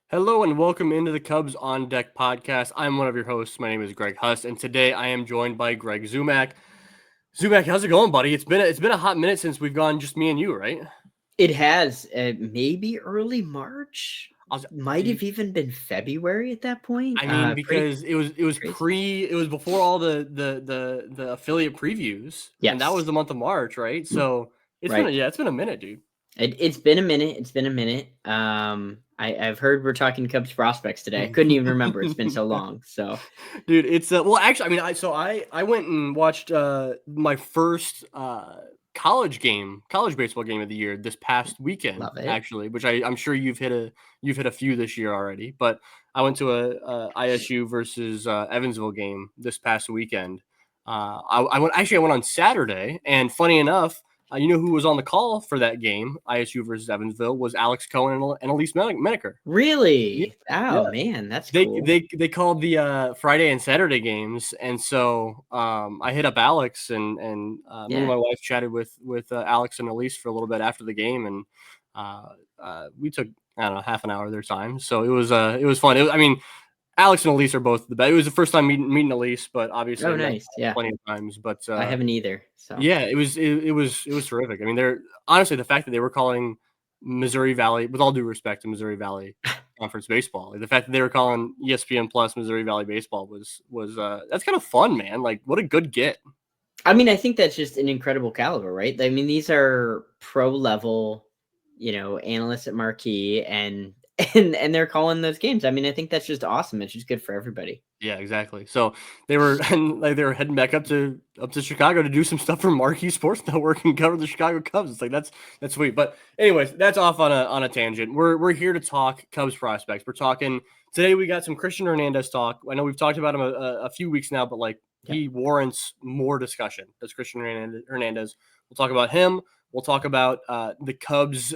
Hello and welcome into the Cubs on Deck podcast. I'm one of your hosts. My name is Greg Huss, and today I am joined by Greg Zumach. Zumach, how's it going, buddy? It's been a hot minute since we've gone just me and you, right? It has maybe early March, I was, might have even been February at that point. I mean, Pretty because it was crazy. before all the affiliate previews, and that was Yes, the month of March, right? So right. it's been a minute, dude. It's been a minute. It's been a minute. I've heard we're talking Cubs prospects today. I couldn't even remember. It's been so long. So Dude, it's well, actually, I mean, I went and watched my first college baseball game of the year this past weekend, love it. actually, which I'm sure you've hit a few this year already. But I went to a ISU versus Evansville game this past weekend. I went on Saturday, and funny enough, you know who was on the call for that game, ISU versus Evansville, was Alex Cohen and Elise Menaker. Yeah, Really? yeah. Oh man, that's They cool. they they called the Friday and Saturday games, and so I hit up Alex and me and Yeah. my wife chatted with Alex and Elise for a little bit after the game, and we took, I don't know, half an hour of their time, so it was fun. I mean, Alex and Elise are both the best. It was the first time meeting Elise, but obviously Oh, I met nice. Yeah. plenty of times. But I haven't either. So yeah, it was terrific. I mean, they're honestly, the fact that they were calling Missouri Valley, with all due respect to Missouri Valley Conference baseball, like the fact that they were calling ESPN Plus Missouri Valley baseball was that's kind of fun, man. Like, what a good get. I mean, I think that's just an incredible caliber, right? I mean, these are pro level, analysts at Marquee, and and they're calling those games. I mean, I think that's just awesome. It's just good for everybody. Yeah, exactly. So they were and like they were heading back up to Chicago to do some stuff for Marquee Sports Network and cover the Chicago Cubs. It's like that's sweet. But anyways, that's off on a tangent. We're here to talk Cubs prospects. We're talking today. We got some Cristian Hernandez talk. I know we've talked about him a few weeks now, but like Yep. he warrants more discussion. That's Cristian Hernandez. We'll talk about him. We'll talk about the Cubs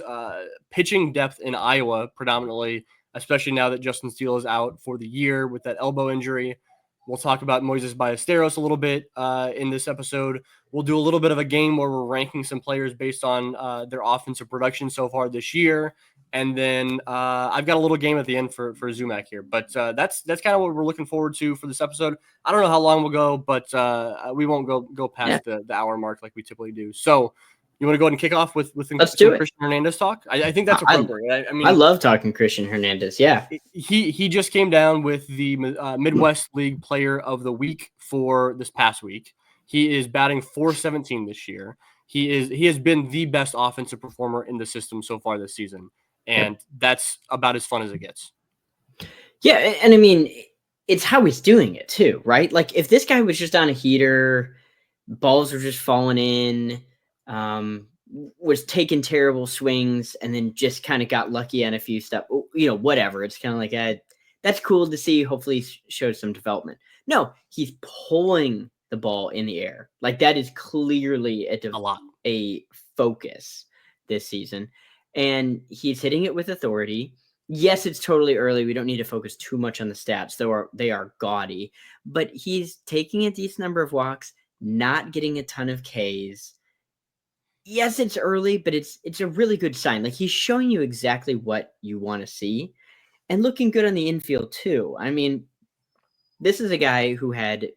pitching depth in Iowa predominantly, especially now that Justin Steele is out for the year with that elbow injury. We'll talk about Moises Ballesteros a little bit in this episode. We'll do a little bit of a game where we're ranking some players based on their offensive production so far this year. And then I've got a little game at the end for Zumach here. But that's kind of what we're looking forward to for this episode. I don't know how long we'll go, but we won't go Yeah. past the hour mark like we typically do. So you want to go ahead and kick off with Let's some do it. Cristian Hernandez talk? I think that's I appropriate. I I mean, love talking Cristian Hernandez. Yeah. he just came down with the Midwest League Player of the Week for this past week. He is batting .417 this year. He has been the best offensive performer in the system so far this season, Yep. and that's about as fun as it gets. Yeah, and I mean, it's how he's doing it too, right? Like if this guy was just on a heater, balls were just falling in, um, was taking terrible swings, and then just kind of got lucky on a few stuff, whatever. It's kind of like that's cool to see. Hopefully, shows some development. No, he's pulling the ball in the air. Like that is clearly A lot. a focus this season, and he's hitting it with authority. Yes, it's totally early. We don't need to focus too much on the stats, though they are gaudy. But he's taking a decent number of walks, not getting a ton of Ks. Yes, it's early, but it's a really good sign. Like he's showing you exactly what you want to see, and looking good on the infield too. I mean, this is a guy who had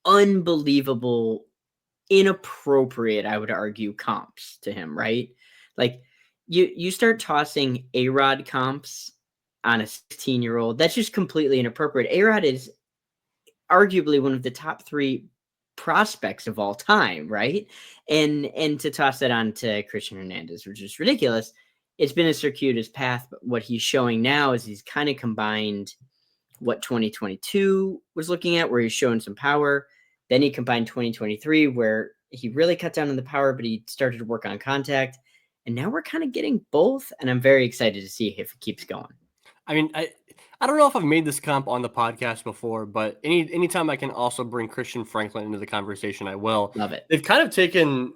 unbelievable, inappropriate, I would argue, comps to him, right? Like you start tossing A-Rod comps on a 16-year-old, that's just completely inappropriate. A-Rod is arguably one of the top 3 prospects of all time, right? And to toss that on to Cristian Hernandez, which is ridiculous. It's been a circuitous path, but what he's showing now is he's kind of combined what 2022 was looking at, where he's showing some power. Then he combined 2023, where he really cut down on the power, but he started to work on contact. And now we're kind of getting both, and I'm very excited to see if it keeps going. I mean, I don't know if I've made this comp on the podcast before, but anytime I can also bring Christian Franklin into the conversation, I will. Love it. They've kind of taken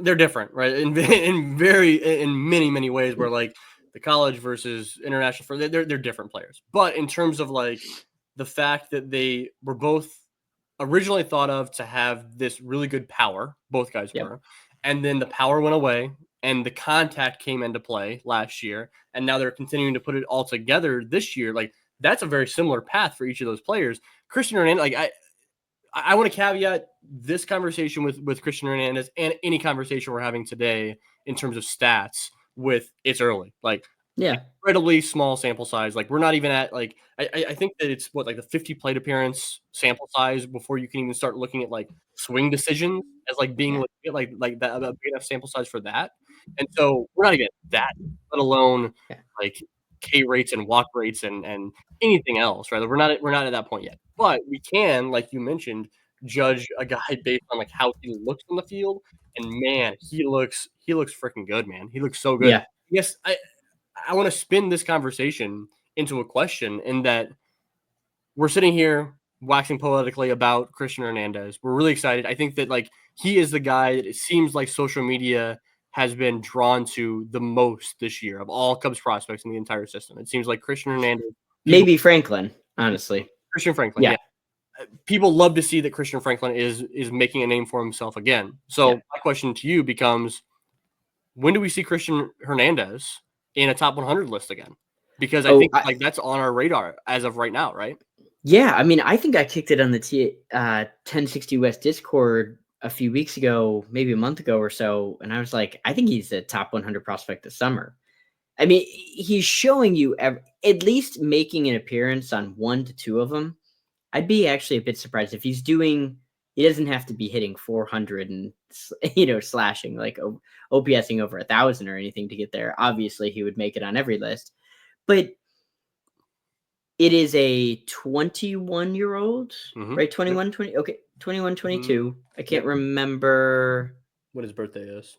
they're different, right? In many ways, where like the college versus international, they're different players. But in terms of like the fact that they were both originally thought of to have this really good power. Both guys Yep. were. And then the power went away and the contact came into play last year. And now they're continuing to put it all together this year. Like, that's a very similar path for each of those players. Cristian Hernandez, like, I want to caveat this conversation with Cristian Hernandez and any conversation we're having today in terms of stats with it's early. Like, Yeah. incredibly small sample size. Like, we're not even at like I think that it's what, like the 50 plate appearance sample size before you can even start looking at like swing decisions as like being Yeah. like that, a big enough sample size for that. And so we're not even at that, let alone Yeah. like K rates and walk rates and anything else, right? Like, we're not at that point yet. But we can, like you mentioned, judge a guy based on like how he looks on the field. And man, he looks freaking good, man. He looks so good. Yeah. Yes, I want to spin this conversation into a question in that we're sitting here waxing poetically about Cristian Hernandez. We're really excited. I think that like he is the guy that it seems like social media has been drawn to the most this year of all Cubs prospects in the entire system. It seems like Cristian Hernandez, Maybe Franklin, honestly. Christian Franklin, Yeah. yeah. People love to see that Cristian Franklin is making a name for himself again. So Yeah. my question to you becomes, when do we see Cristian Hernandez in a top 100 list again? Because I think like that's on our radar as of right now, right? Yeah, I mean, I think I kicked it on the 1060 West Discord a few weeks ago, maybe a month ago or so, and I was like, I think he's a top 100 prospect this summer. I mean, he's showing you at least making an appearance on 1 to 2 of them. I'd be actually a bit surprised if he's doing. He doesn't have to be hitting 400 and slashing like OPSing over 1,000 or anything to get there. Obviously, he would make it on every list, but it is a 21-year-old, right? 21, 20. Okay, 21, 22. I can't remember what his birthday is.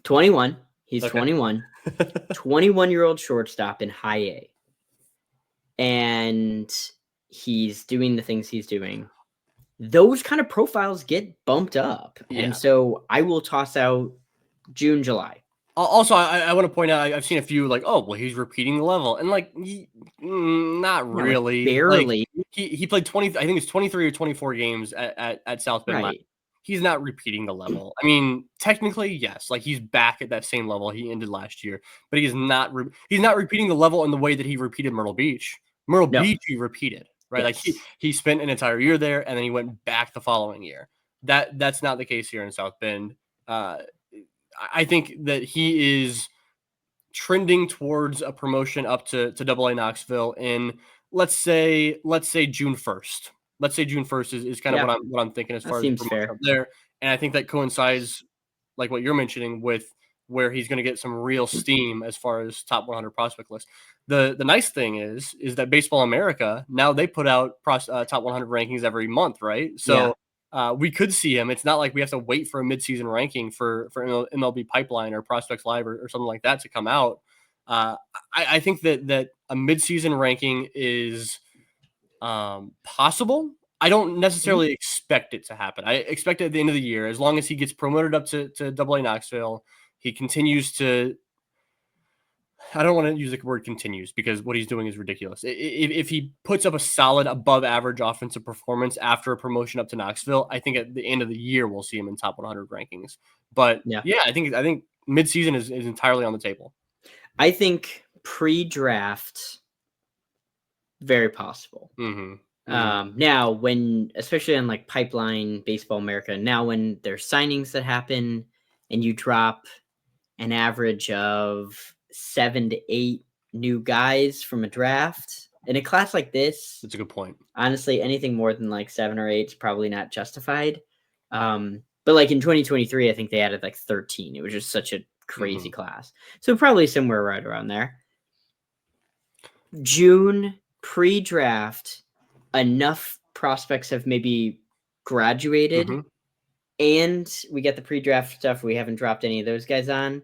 21. He's 21. 21-year-old shortstop in high A. And he's doing the things he's doing. Those kind of profiles get bumped up. Yeah. And so I will toss out June, July. Also, I want to point out, I've seen a few like, oh, well, he's repeating the level. And like, not really. Like, barely. Like, he played 20, I think it's 23 or 24 games at South Bend. Right. He's not repeating the level. I mean, technically, yes. Like, he's back at that same level he ended last year. But he's not repeating the level in the way that he repeated Myrtle Beach. Myrtle Beach he repeated, right? Yes. Like, he spent an entire year there, and then he went back the following year. That's not the case here in South Bend. I think that he is trending towards a promotion up to AA Knoxville in let's say June 1st. Let's say June 1st is kind of what I'm thinking as far as promotion up there. And I think that coincides, like what you're mentioning, with where he's going to get some real steam as far as top 100 prospect list. The nice thing is that Baseball America, now they put out top 100 rankings every month, right? So we could see him. It's not like we have to wait for a midseason ranking for MLB Pipeline or Prospects Live or something like that to come out. I think that a midseason ranking is possible. I don't necessarily expect it to happen. I expect it at the end of the year, as long as he gets promoted up to AA Knoxville, he continues to. I don't want to use the word continues because what he's doing is ridiculous. If he puts up a solid above average offensive performance after a promotion up to Knoxville, I think at the end of the year, we'll see him in top 100 rankings. But I think midseason is entirely on the table. I think pre-draft, very possible. Now, when, especially on like Pipeline, Baseball America, now when there's signings that happen and you drop an average of 7 to 8 new guys from a draft in a class like this. That's a good point. Honestly, anything more than like 7 or 8 is probably not justified. But like in 2023, I think they added like 13. It was just such a crazy class. So probably somewhere right around there. June pre-draft, enough prospects have maybe graduated and we get the pre-draft stuff. We haven't dropped any of those guys on.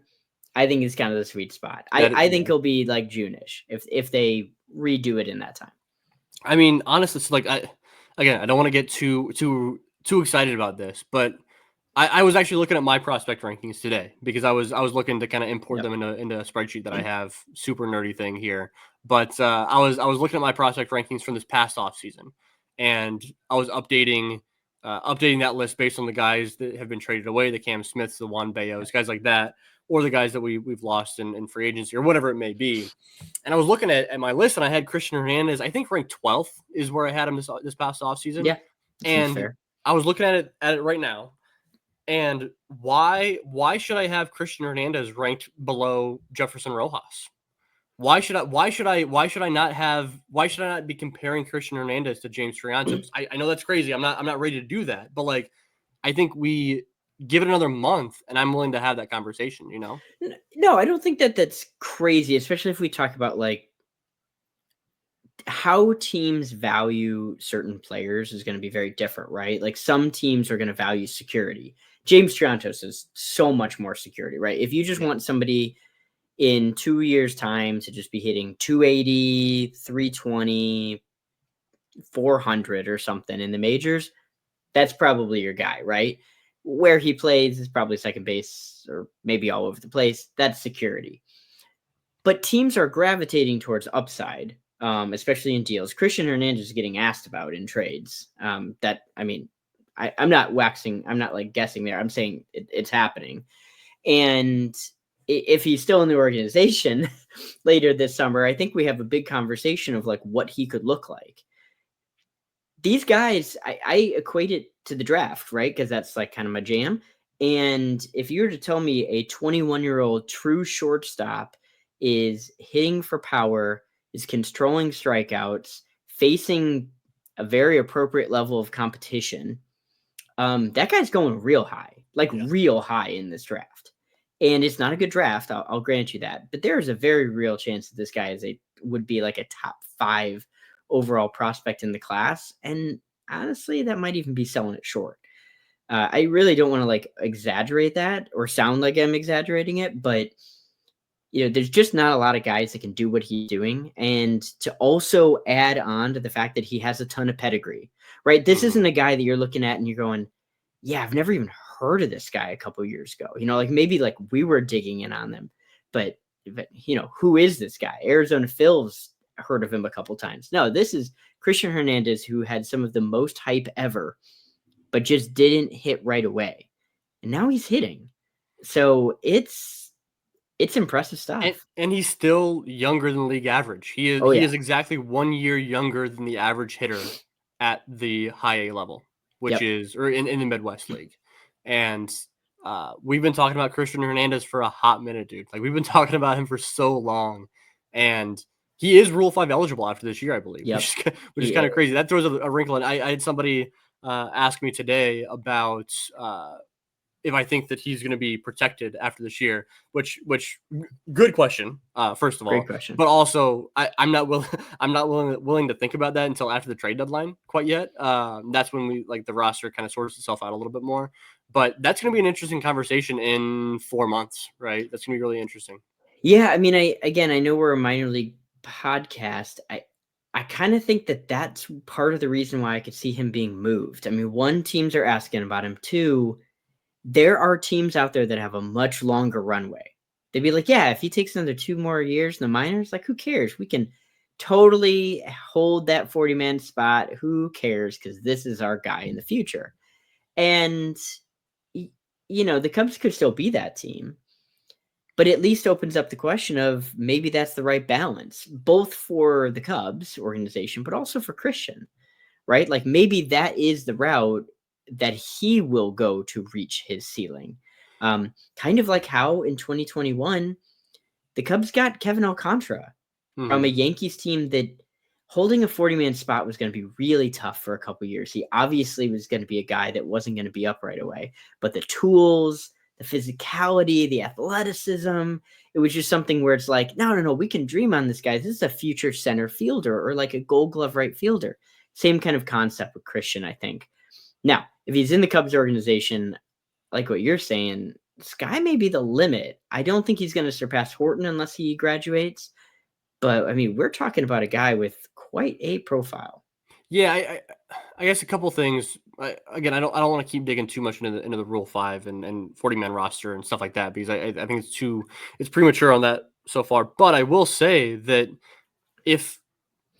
I think it's kind of the sweet spot. I think it'll be like June-ish if they redo it in that time. I mean, honestly, it's like I don't want to get too excited about this, but I was actually looking at my prospect rankings today because I was looking to kind of import them into a spreadsheet that I have, super nerdy thing here. But I was looking at my prospect rankings from this past offseason, and I was updating that list based on the guys that have been traded away, the Cam Smiths, the Juan Bayos, guys like that, or the guys that we've lost in free agency or whatever it may be. And I was looking at my list, and I had Cristian Hernandez, I think ranked 12th is where I had him this past offseason. Yeah, seems and fair. I was looking at it right now. And why should I have Cristian Hernandez ranked below Jefferson Rojas? Why should I not be comparing Cristian Hernandez to James Triantos? I know that's crazy. I'm not ready to do that, but like, I think we give it another month, and I'm willing to have that conversation. No, I don't think that that's crazy, especially if we talk about like how teams value certain players is going to be very different, right? Like some teams are going to value security. James Triantos is so much more security, right? If you just want somebody in 2 years' time to just be hitting 280, 320, 400 or something in the majors, that's probably your guy, right? Where he plays is probably second base or maybe all over the place. That's security. But teams are gravitating towards upside, especially in deals. Cristian Hernandez is getting asked about in trades. I'm not like guessing there. I'm saying it's happening. And if he's still in the organization later this summer, I think we have a big conversation of like what he could look like. These guys, I equate it to the draft, right? Because that's like kind of my jam. And if you were to tell me a 21-year-old true shortstop is hitting for power, is controlling strikeouts, facing a very appropriate level of competition, that guy's going real high, real high in this draft. And it's not a good draft, I'll grant you that. But there is a very real chance that this guy would be like a top 5 overall prospect in the class. And honestly, that might even be selling it short. I really don't want to like exaggerate that or sound like I'm exaggerating it, but there's just not a lot of guys that can do what he's doing. And to also add on to the fact that he has a ton of pedigree, right? This isn't a guy that you're looking at and you're going, yeah, I've never even heard of this guy a couple of years ago. Like maybe like we were digging in on them, but who is this guy? Arizona Phil's heard of him a couple times. No, this is Cristian Hernandez, who had some of the most hype ever, but just didn't hit right away. And now he's hitting. So it's impressive stuff. And he's still younger than league average. He is exactly 1 year younger than the average hitter at the high A level, which is or in the Midwest League. And we've been talking about Cristian Hernandez for a hot minute, dude. Like we've been talking about him for so long. And he is Rule 5 eligible after this year, I believe, which is kind of crazy. That throws a wrinkle in. I had somebody ask me today about if I think that he's going to be protected after this year, which good question. First of all, great question. But also I'm not willing to think about that until after the trade deadline quite yet. That's when the roster kind of sorts itself out a little bit more, but that's going to be an interesting conversation in 4 months, right? That's going to be really interesting. Yeah. I mean, I know we're a minor league podcast. I kind of think that that's part of the reason why I could see him being moved. I mean, 1, teams are asking about him. 2, there are teams out there that have a much longer runway. They'd be like, yeah, if he takes another 2 more years in the minors, like who cares? We can totally hold that 40-man spot. Who cares? Because this is our guy in the future. And, the Cubs could still be that team. But at least opens up the question of maybe that's the right balance, both for the Cubs organization, but also for Cristian, right? Like maybe that is the route that he will go to reach his ceiling. Kind of like how in 2021, the Cubs got Kevin Alcantara from a Yankees team that holding a 40-man spot was going to be really tough for a couple years. He obviously was going to be a guy that wasn't going to be up right away, but the tools, the physicality, the athleticism, it was just something where it's like, no, we can dream on this guy. This is a future center fielder or like a Gold Glove right fielder. Same kind of concept with Cristian, I think. Now, if he's in the Cubs organization, like what you're saying, sky may be the limit. I don't think he's going to surpass Horton unless he graduates. But, I mean, we're talking about a guy with quite a profile. Yeah, I guess a couple things. I don't want to keep digging too much into the Rule 5 and 40-man roster and stuff like that because I think it's premature on that so far. But I will say that if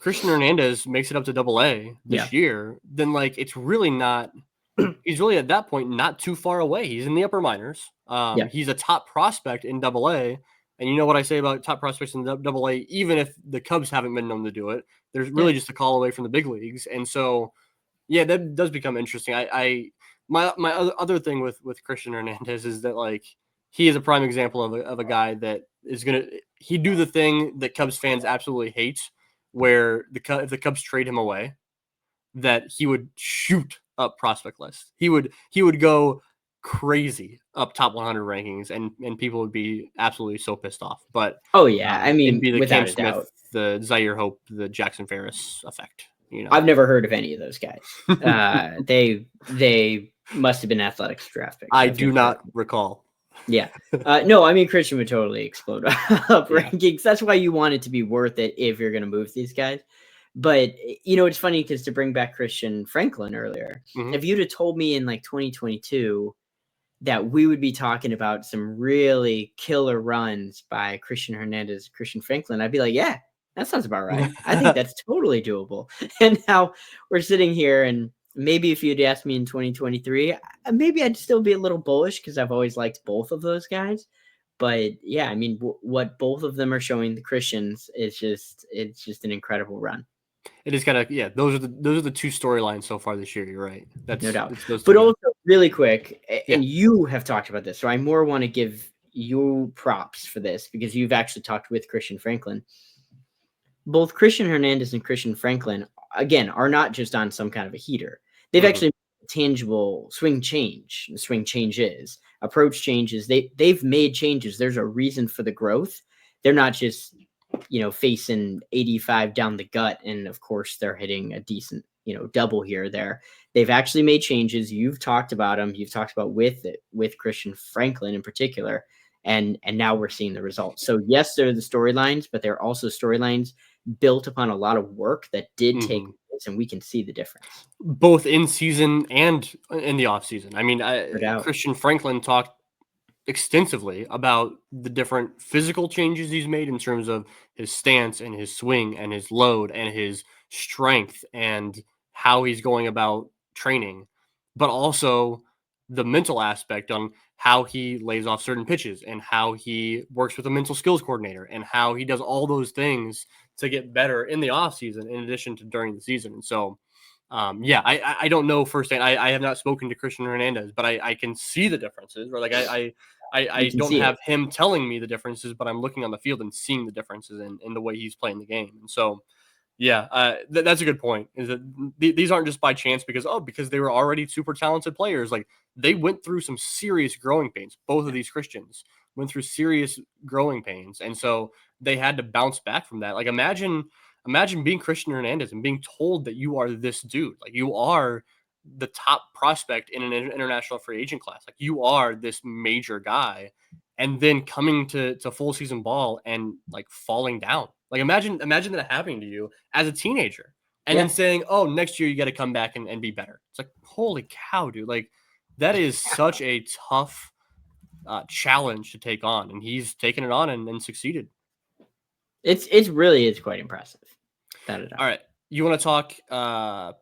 Cristian Hernandez makes it up to AA this year, then like it's really not. He's really at that point not too far away. He's in the upper minors. He's a top prospect in AA. And you know what I say about top prospects in AA, even if the Cubs haven't been known to do it, there's really just a call away from the big leagues. And so, yeah, that does become interesting. My other thing with Cristian Hernandez is that like he is a prime example of a guy that is he do the thing that Cubs fans absolutely hate, where if the Cubs trade him away, that he would shoot up prospect list. He would go crazy up top 100 rankings, and people would be absolutely so pissed off. But I mean, it'd be the without Cam a Smith, doubt, the Zaire Hope, the Jackson Ferris effect. I've never heard of any of those guys. They must have been Athletics draft picks. I do not recall. Yeah. No, I mean, Cristian would totally explode up rankings. That's why you want it to be worth it if you're going to move these guys. But, it's funny because to bring back Christian Franklin earlier, if you'd have told me in like 2022 that we would be talking about some really killer runs by Cristian Hernandez, Cristian Franklin, I'd be like, yeah, that sounds about right. I think that's totally doable. And now we're sitting here, and maybe if you'd asked me in 2023, maybe I'd still be a little bullish because I've always liked both of those guys. But yeah, I mean, what both of them are showing the Christians is it's just an incredible run. It is kind of, those are the two storylines so far this year. You're right. That's no doubt. But also really quick, and you have talked about this, so I more want to give you props for this because you've actually talked with Cristian Franklin. Both Cristian Hernandez and Cristian Franklin, again, are not just on some kind of a heater. They've actually made a tangible swing changes, approach changes. They've made changes. There's a reason for the growth. They're not just facing 85 down the gut, and of course they're hitting a decent double here or there. They've actually made changes. You've talked about them. You've talked about with Cristian Franklin in particular, and now we're seeing the results. So yes, they're the storylines, but they're also storylines built upon a lot of work that did take place, and we can see the difference both in season and in the off season. I mean, Cristian Franklin talked extensively about the different physical changes he's made in terms of his stance and his swing and his load and his strength and how he's going about training, but also the mental aspect on how he lays off certain pitches and how he works with a mental skills coordinator and how he does all those things to get better in the off season in addition to during the season. And so I don't know firsthand. I have not spoken to Cristian Hernandez, but I can see the differences. Or like I don't have him telling me the differences, but I'm looking on the field and seeing the differences in the way he's playing the game. And so, that's a good point. Is that these aren't just by chance because they were already super talented players. Like they went through some serious growing pains. Both of these Christians went through serious growing pains, and so they had to bounce back from that. Like imagine being Cristian Hernandez and being told that you are this dude, like you are the top prospect in an international free agent class, like you are this major guy, and then coming to full season ball and like falling down. Like imagine that happening to you as a teenager, and then saying, "Oh, next year you got to come back and be better." It's like, holy cow, dude! Like that is such a tough challenge to take on, and he's taken it on and succeeded. It's really quite impressive. All right, you want to talk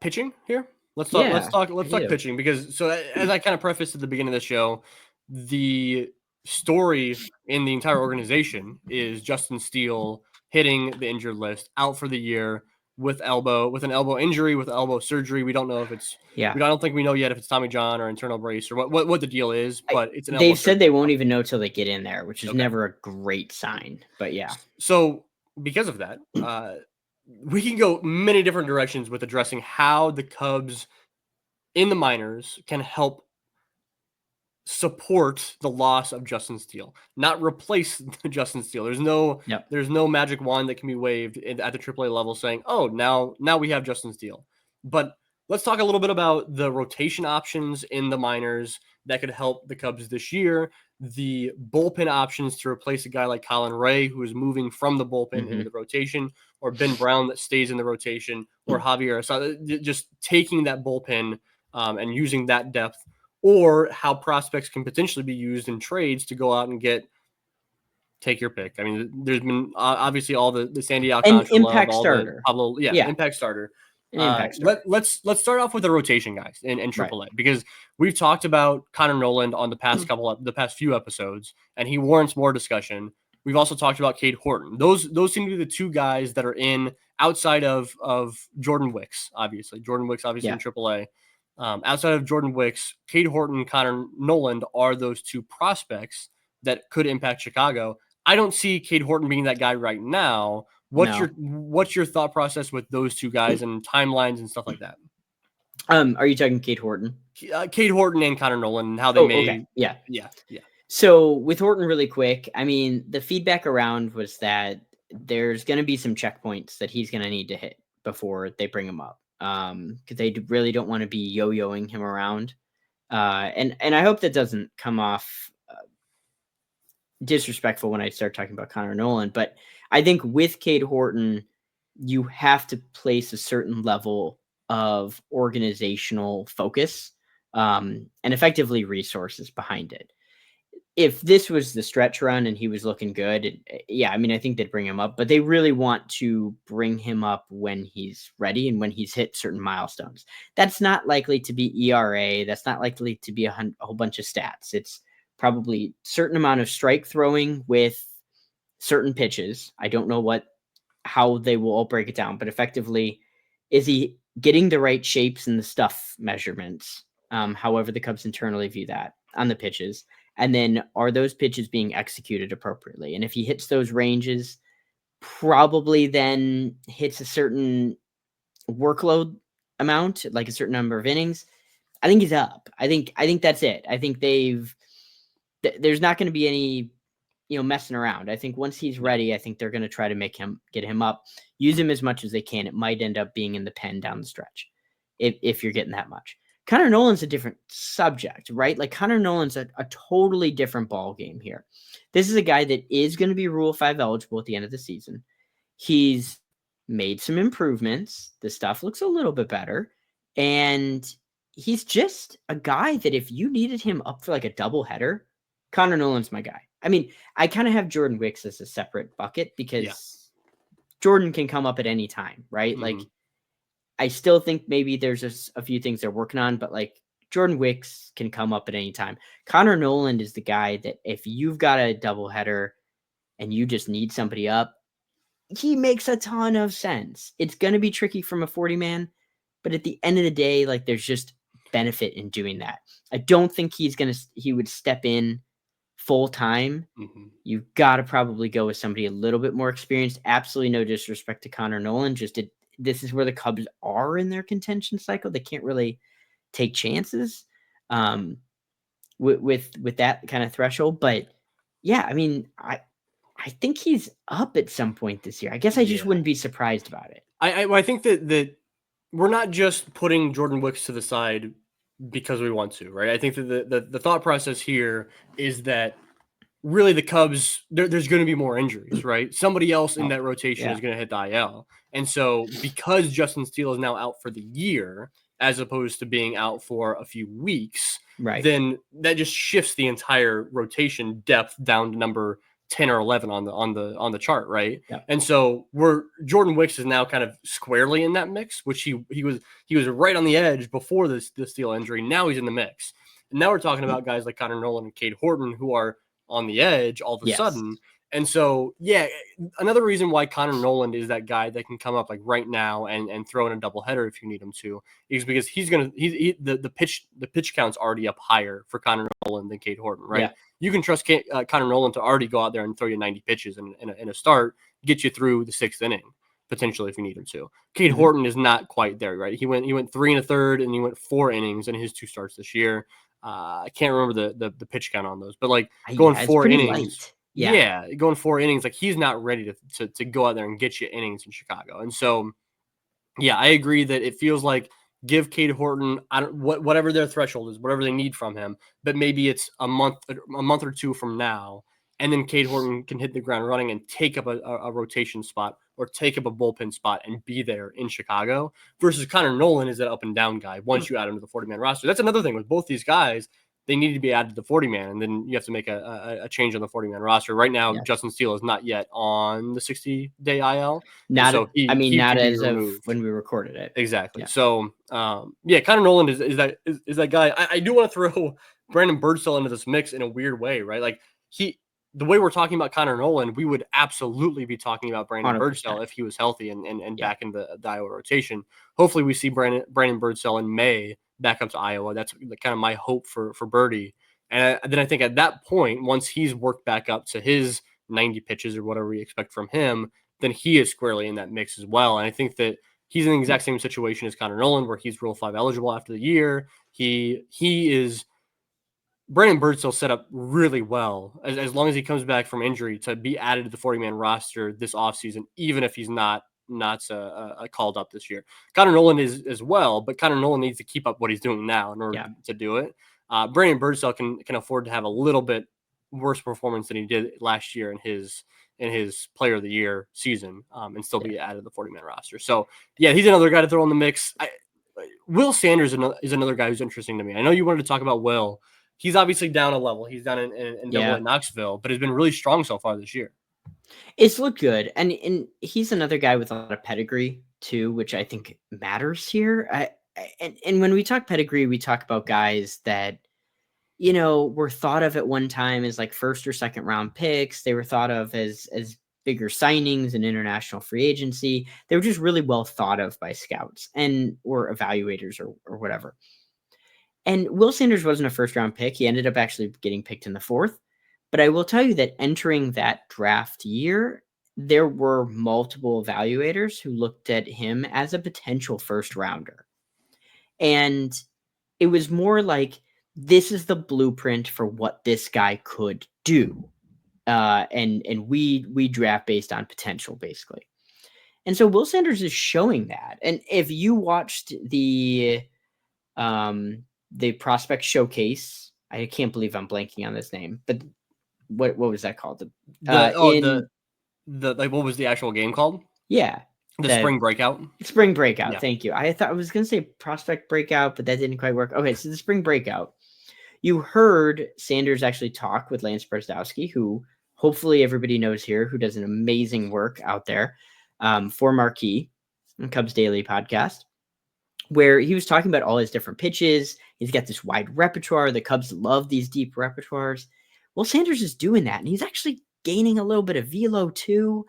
pitching here? Let's talk pitching, because so as I kind of prefaced at the beginning of the show, the story in the entire organization is Justin Steele hitting the injured list, out for the year with an elbow injury, with elbow surgery. We don't know if it's I don't think we know yet if it's Tommy John or internal brace or what the deal is, but it's an elbow they've said they won't even know till they get in there, which is never a great sign. But yeah. So because of that, we can go many different directions with addressing how the Cubs in the minors can help support the loss of Justin Steele, not replace Justin Steele. There's no magic wand that can be waved at the AAA level saying, "Oh, now we have Justin Steele." But let's talk a little bit about the rotation options in the minors that could help the Cubs this year, the bullpen options to replace a guy like Colin Ray, who is moving from the bullpen into the rotation, or Ben Brown that stays in the rotation, or Javier Asada, just taking that bullpen and using that depth, or how prospects can potentially be used in trades to go out and get Take your pick. I mean, there's been obviously all the Sandy An Alcantara love, impact all starter. the Pablo, Yeah. impact starter. An impact starter. Let's start off with the rotation guys in Right. AAA because we've talked about Connor Noland on the past few episodes, and he warrants more discussion. We've also talked about Cade Horton. Those seem to be the two guys that are in outside of Jordan Wicks, obviously. Jordan Wicks, obviously, in AAA. Outside of Jordan Wicks, Cade Horton, Connor Noland are those two prospects that could impact Chicago. I don't see Cade Horton being that guy right now. What's your thought process with those two guys and timelines and stuff like that? Are you talking Cade Horton? Cade Horton and Connor Noland and how they may. Okay. Yeah. Yeah. So with Horton, really quick, I mean, the feedback around was that there's going to be some checkpoints that he's going to need to hit before they bring him up, because they really don't want to be yo-yoing him around. And I hope that doesn't come off disrespectful when I start talking about Connor Noland, but I think with Cade Horton, you have to place a certain level of organizational focus and effectively resources behind it. If this was the stretch run and he was looking good, yeah, I mean, I think they'd bring him up, but they really want to bring him up when he's ready and when he's hit certain milestones. That's not likely to be ERA. That's not likely to be a whole bunch of stats. It's probably certain amount of strike throwing with certain pitches. I don't know how they will all break it down, but effectively, is he getting the right shapes and the stuff measurements? However the Cubs internally view that on the pitches. And then are those pitches being executed appropriately? And if he hits those ranges, probably then hits a certain workload amount, like a certain number of innings, I think he's up. I think that's it. I think there's not going to be any, messing around. I think once he's ready, I think they're going to try to get him up, use him as much as they can. It might end up being in the pen down the stretch if you're getting that much. Connor Noland's a different subject, right? Like Connor Noland's a totally different ball game here. This is a guy that is going to be Rule 5 eligible at the end of the season. He's made some improvements. The stuff looks a little bit better. And he's just a guy that if you needed him up for like a double header, Connor Noland's my guy. I mean, I kind of have Jordan Wicks as a separate bucket because Jordan can come up at any time, right? Mm-hmm. Like, I still think maybe there's a few things they're working on, but like Jordan Wicks can come up at any time. Connor Noland is the guy that if you've got a doubleheader and you just need somebody up, he makes a ton of sense. It's going to be tricky from a 40-man, but at the end of the day, like there's just benefit in doing that. I don't think he would step in full time. Mm-hmm. You've got to probably go with somebody a little bit more experienced. Absolutely no disrespect to Connor Noland. This is where the Cubs are in their contention cycle. They can't really take chances with that kind of threshold. But yeah, I mean, I think he's up at some point this year. I guess I just wouldn't be surprised about it. I think that we're not just putting Jordan Wicks to the side because we want to, right? I think that the thought process here is that really the Cubs, there's going to be more injuries, right? Somebody else in that rotation is going to hit the IL. And so because Justin Steele is now out for the year, as opposed to being out for a few weeks, right, then that just shifts the entire rotation depth down to number 10 or 11 on the chart, right? Yeah. And so Jordan Wicks is now kind of squarely in that mix, which he was right on the edge before this Steele injury. Now he's in the mix. And now we're talking about guys like Connor Noland and Cade Horton who are on the edge all of a sudden. And so, another reason why Connor Noland is that guy that can come up like right now and throw in a doubleheader if you need him to, is because the pitch count's already up higher for Connor Noland than Cade Horton, right? Yeah. You can trust Connor Noland to already go out there and throw you 90 pitches in a start, get you through the sixth inning potentially if you need him to. Cade Horton is not quite there, right? He went 3 1/3 and he went 4 innings in his 2 starts this year. I can't remember the pitch count on those, but like going 4 innings. Light. Yeah, going 4 innings, like he's not ready to go out there and get you innings in Chicago. And so, I agree that it feels like give Cade Horton whatever their threshold is, whatever they need from him, but maybe it's a month or two from now, and then Cade Horton can hit the ground running and take up a rotation spot or take up a bullpen spot and be there in Chicago versus Connor Noland is that up and down guy once you add him to the 40-man roster. That's another thing with both these guys. they need to be added to the 40-man, and then you have to make a change on the 40-man roster. Right now, Yeah. Justin Steele is not yet on the 60-day IL, and Not, so he not can be as of removed. when we recorded it. Exactly. Yeah. So, Connor Noland is that guy. I do want to throw Brandon Birdsell into this mix in a weird way, right? Like the way we're talking about Connor Noland, we would absolutely be talking about Brandon 100%. Birdsell if he was healthy and back in the Iowa rotation. Hopefully, we see Brandon Birdsell in May back up to Iowa. That's kind of my hope for Birdie. And then I think at that point, once he's worked back up to his 90 pitches or whatever we expect from him, then he is squarely in that mix as well. And I think that he's in the exact same situation as Connor Noland, where he's Rule 5 eligible after the year. He is Brandon Birdsell set up really well as long as he comes back from injury to be added to the 40-man roster this offseason, even if he's not called up this year. Connor Noland is as well, but Connor Noland needs to keep up what he's doing now in order to do it. Brandon Birdsell can afford to have a little bit worse performance than he did last year in his Player of the Year season, and still be added to the 40-man roster. So yeah, he's another guy to throw in the mix. Will Sanders is another guy who's interesting to me. I know you wanted to talk about Will. He's obviously down a level. He's down in double at Knoxville, but has been really strong so far this year. It's looked good. And he's another guy with a lot of pedigree too, which I think matters here. And when we talk pedigree, we talk about guys that, were thought of at one time as like first or second round picks. They were thought of as bigger signings and international free agency. They were just really well thought of by scouts or evaluators or whatever. And Will Sanders wasn't a first round pick. He ended up actually getting picked in the 4th. But I will tell you that entering that draft year, there were multiple evaluators who looked at him as a potential first rounder. And it was more like, this is the blueprint for what this guy could do. And we draft based on potential, basically. And so Will Sanders is showing that. And if you watched the prospect showcase, I can't believe I'm blanking on this name, but what was that called? What was the actual game called? Yeah. The Spring Breakout. Spring Breakout. Yeah. Thank you. I thought I was going to say Prospect Breakout, but that didn't quite work. Okay. So the Spring Breakout, you heard Sanders actually talk with Lance Brzezowski, who hopefully everybody knows here, who does an amazing work out there for Marquee and Cubs Daily podcast, where he was talking about all his different pitches. He's got this wide repertoire. The Cubs love these deep repertoires. Well, Sanders is doing that, and he's actually gaining a little bit of velo too.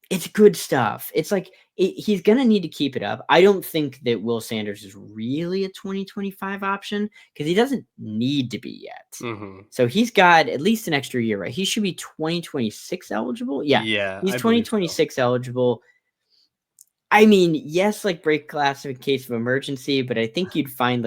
It's good stuff. It's like he's going to need to keep it up. I don't think that Will Sanders is really a 2025 option because he doesn't need to be yet. Mm-hmm. So he's got at least an extra year, right? He should be 2026 eligible. Yeah. He's 2026 eligible. I mean, yes, like break glass in case of emergency, but I think you'd find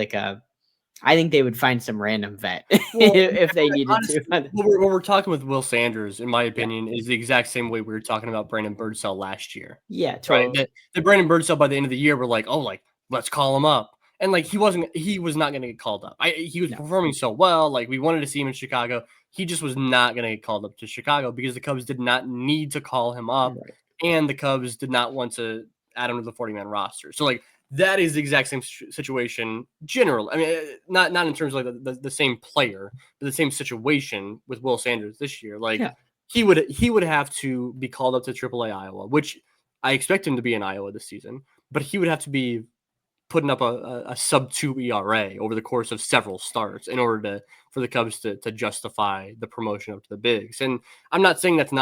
I think they would find some random vet if they needed honestly, to. What we're talking with Will Sanders, in my opinion, is the exact same way we were talking about Brandon Birdsell last year. Yeah, totally. Right? The Brandon Birdsell by the end of the year, we're like, let's call him up. And he was not going to get called up. He was performing so well. We wanted to see him in Chicago. He just was not going to get called up to Chicago because the Cubs did not need to call him up. Right. And the Cubs did not want to add him to the 40-man roster. So that is the exact same situation generally. I mean, not in terms of the same player, but the same situation with Will Sanders this year. He would have to be called up to AAA Iowa, which I expect him to be in Iowa this season, but he would have to be putting up a sub-2 ERA over the course of several starts in order for the Cubs to justify the promotion up to the bigs. And I'm not saying that's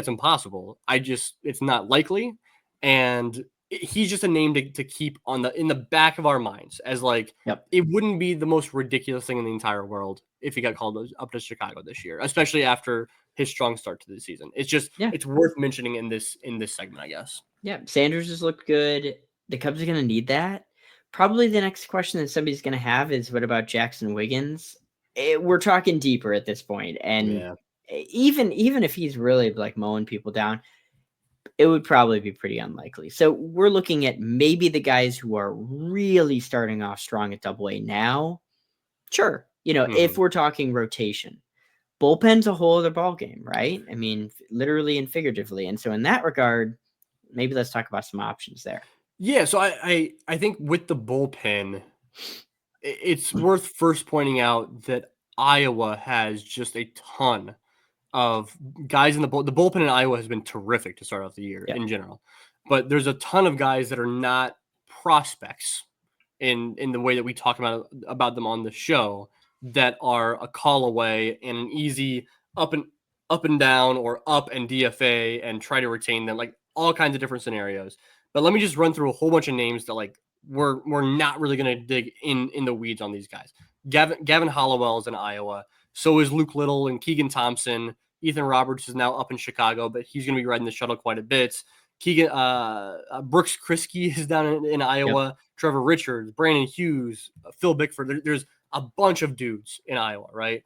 impossible. It's not likely. And he's just a name to keep in the back of our minds as it wouldn't be the most ridiculous thing in the entire world if he got called up to Chicago this year, especially after his strong start to the season. It's just it's worth mentioning in this segment, I guess. Yeah, Sanders has looked good. The Cubs are going to need that. Probably the next question that somebody's going to have is, what about Jackson Wiggins? We're talking deeper at this point, and even if he's really mowing people down, it would probably be pretty unlikely. So we're looking at maybe the guys who are really starting off strong at AA now. Sure. If we're talking rotation, bullpen's a whole other ballgame, right? I mean, literally and figuratively. And so in that regard, maybe let's talk about some options there. Yeah. So I think with the bullpen, it's worth first pointing out that Iowa has just a ton of guys in the bullpen in Iowa has been terrific to start off the year in general, but there's a ton of guys that are not prospects in the way that we talk about them on the show that are a call away and an easy up and down or up and DFA and try to retain them, like all kinds of different scenarios. But let me just run through a whole bunch of names that like we're not really going to dig in the weeds on these guys. Gavin Hollowell is in Iowa. So is Luke Little and Keegan Thompson. Ethan Roberts is now up in Chicago, but he's going to be riding the shuttle quite a bit. Brooks Kriske is down in Iowa. Yep. Trevor Richards, Brandon Hughes, Phil Bickford. There's a bunch of dudes in Iowa, right?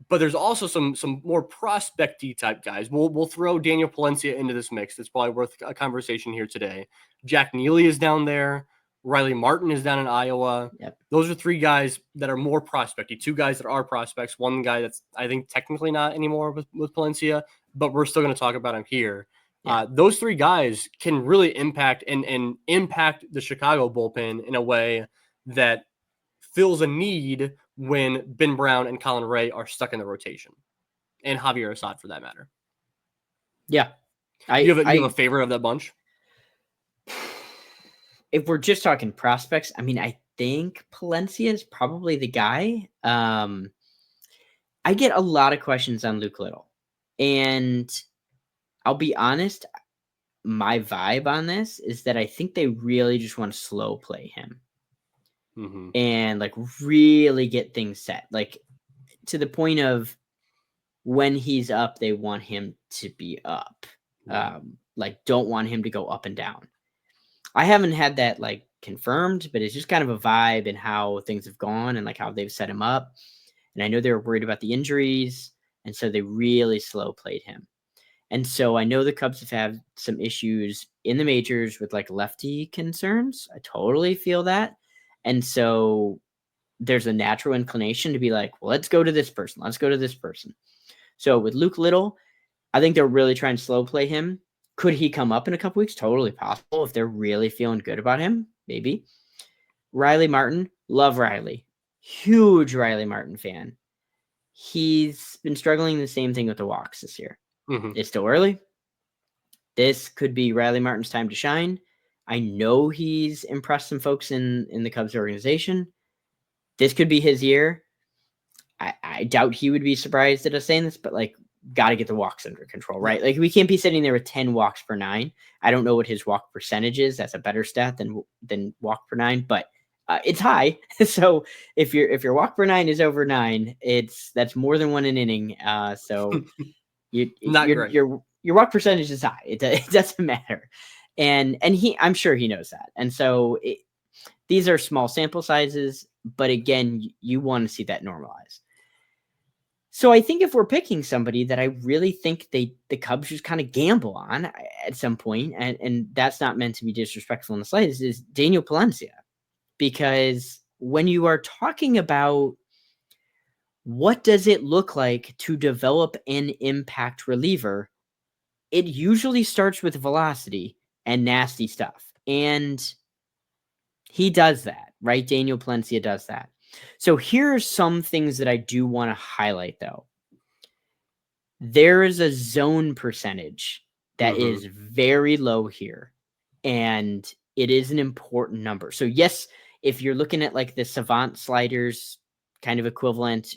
But there's also some more prospect-y type guys. We'll throw Daniel Palencia into this mix. It's probably worth a conversation here today. Jack Neely is down there. Riley Martin is down in Iowa. Yep. Those are three guys that are more prospect-y. Two guys that are prospects. One guy that's, I think, technically not anymore with Palencia, but we're still going to talk about him here. Yeah. Those three guys can really impact and impact the Chicago bullpen in a way that fills a need when Ben Brown and Colin Ray are stuck in the rotation, and Javier Assad for that matter. Yeah. You have a favorite of that bunch? If we're just talking prospects, I mean, I think Palencia is probably the guy. I get a lot of questions on Luke Little, and I'll be honest, my vibe on this is that I think they really just want to slow play him. Mm-hmm. And like really get things set, like to the point of when he's up, they want him to be up. Like don't want him to go up and down. I haven't had that like confirmed, but it's just kind of a vibe and how things have gone and like how they've set him up. And I know they were worried about the injuries, and so they really slow played him. And so I know the Cubs have had some issues in the majors with like lefty concerns. I totally feel that. And so there's a natural inclination to be like, well, let's go to this person. Let's go to this person. So with Luke Little, I think they're really trying to slow play him. Could he come up in a couple weeks? Totally possible. If they're really feeling good about him, maybe. Riley Martin, love Riley. Huge Riley Martin fan. He's been struggling the same thing with the walks this year. Mm-hmm. It's still early. This could be Riley Martin's time to shine. I know he's impressed some folks in the Cubs organization. This could be his year. I doubt he would be surprised at us saying this, but like, got to get the walks under control, right? Like, we can't be sitting there with 10 walks per 9. I don't know what his walk percentage is. That's a better stat than walk per 9, but it's high. So if your walk per 9 is over 9, that's more than one an inning. So your walk percentage is high. It doesn't matter. And I'm sure he knows that. And so these are small sample sizes, but again, you want to see that normalize. So I think if we're picking somebody that I really think the Cubs just kind of gamble on at some point, and that's not meant to be disrespectful in the slightest, is Daniel Palencia. Because when you are talking about what does it look like to develop an impact reliever, it usually starts with velocity and nasty stuff. And he does that, right? Daniel Palencia does that. So here are some things that I do want to highlight, though. There is a zone percentage that is very low here, and it is an important number. So yes, if you're looking at like the Savant sliders kind of equivalent,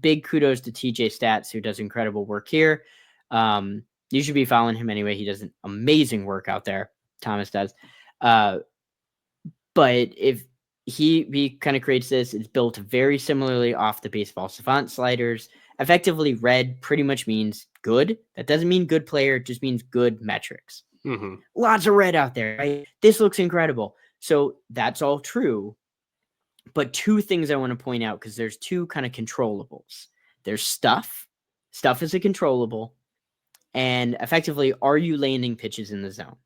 big kudos to TJ Stats, who does incredible work here. You should be following him anyway. He does an amazing work out there. Thomas does. But if he kind of creates this, it's built very similarly off the baseball Savant sliders. Effectively, red pretty much means good. That doesn't mean good player. It just means good metrics. Lots of red out there, right? This looks incredible. So that's all true. But two things I want to point out, because there's two kind of controllables. There's stuff. Stuff is a controllable. And effectively, are you landing pitches in the zone?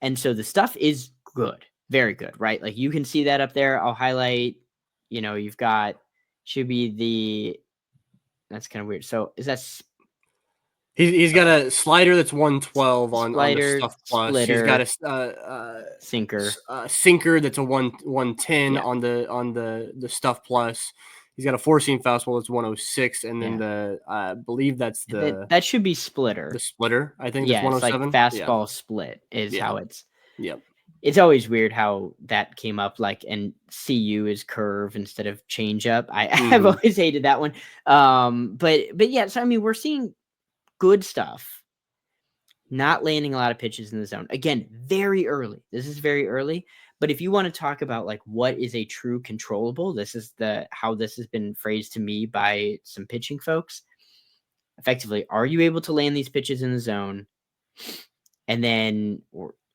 And so the stuff is good. Very good, right? Like you can see that up there. I'll highlight, you've got, should be that's kind of weird. So is that... He's got a slider that's 112 on the Stuff Plus. Splitter, he's got a sinker. Sinker that's a 110 on the Stuff Plus. He's got a 4-seam fastball that's 106, and then I believe that's that should be splitter. The splitter, I think. Yeah, that's it's like 107. fastball split is how it's. Yep. It's always weird how that came up, like, and CU is curve instead of changeup. I've always hated that one. But yeah, so I mean, we're seeing good stuff. Not landing a lot of pitches in the zone. Again, very early. This is very early. But if you want to talk about like what is a true controllable, this is how this has been phrased to me by some pitching folks. Effectively, are you able to land these pitches in the zone? And then,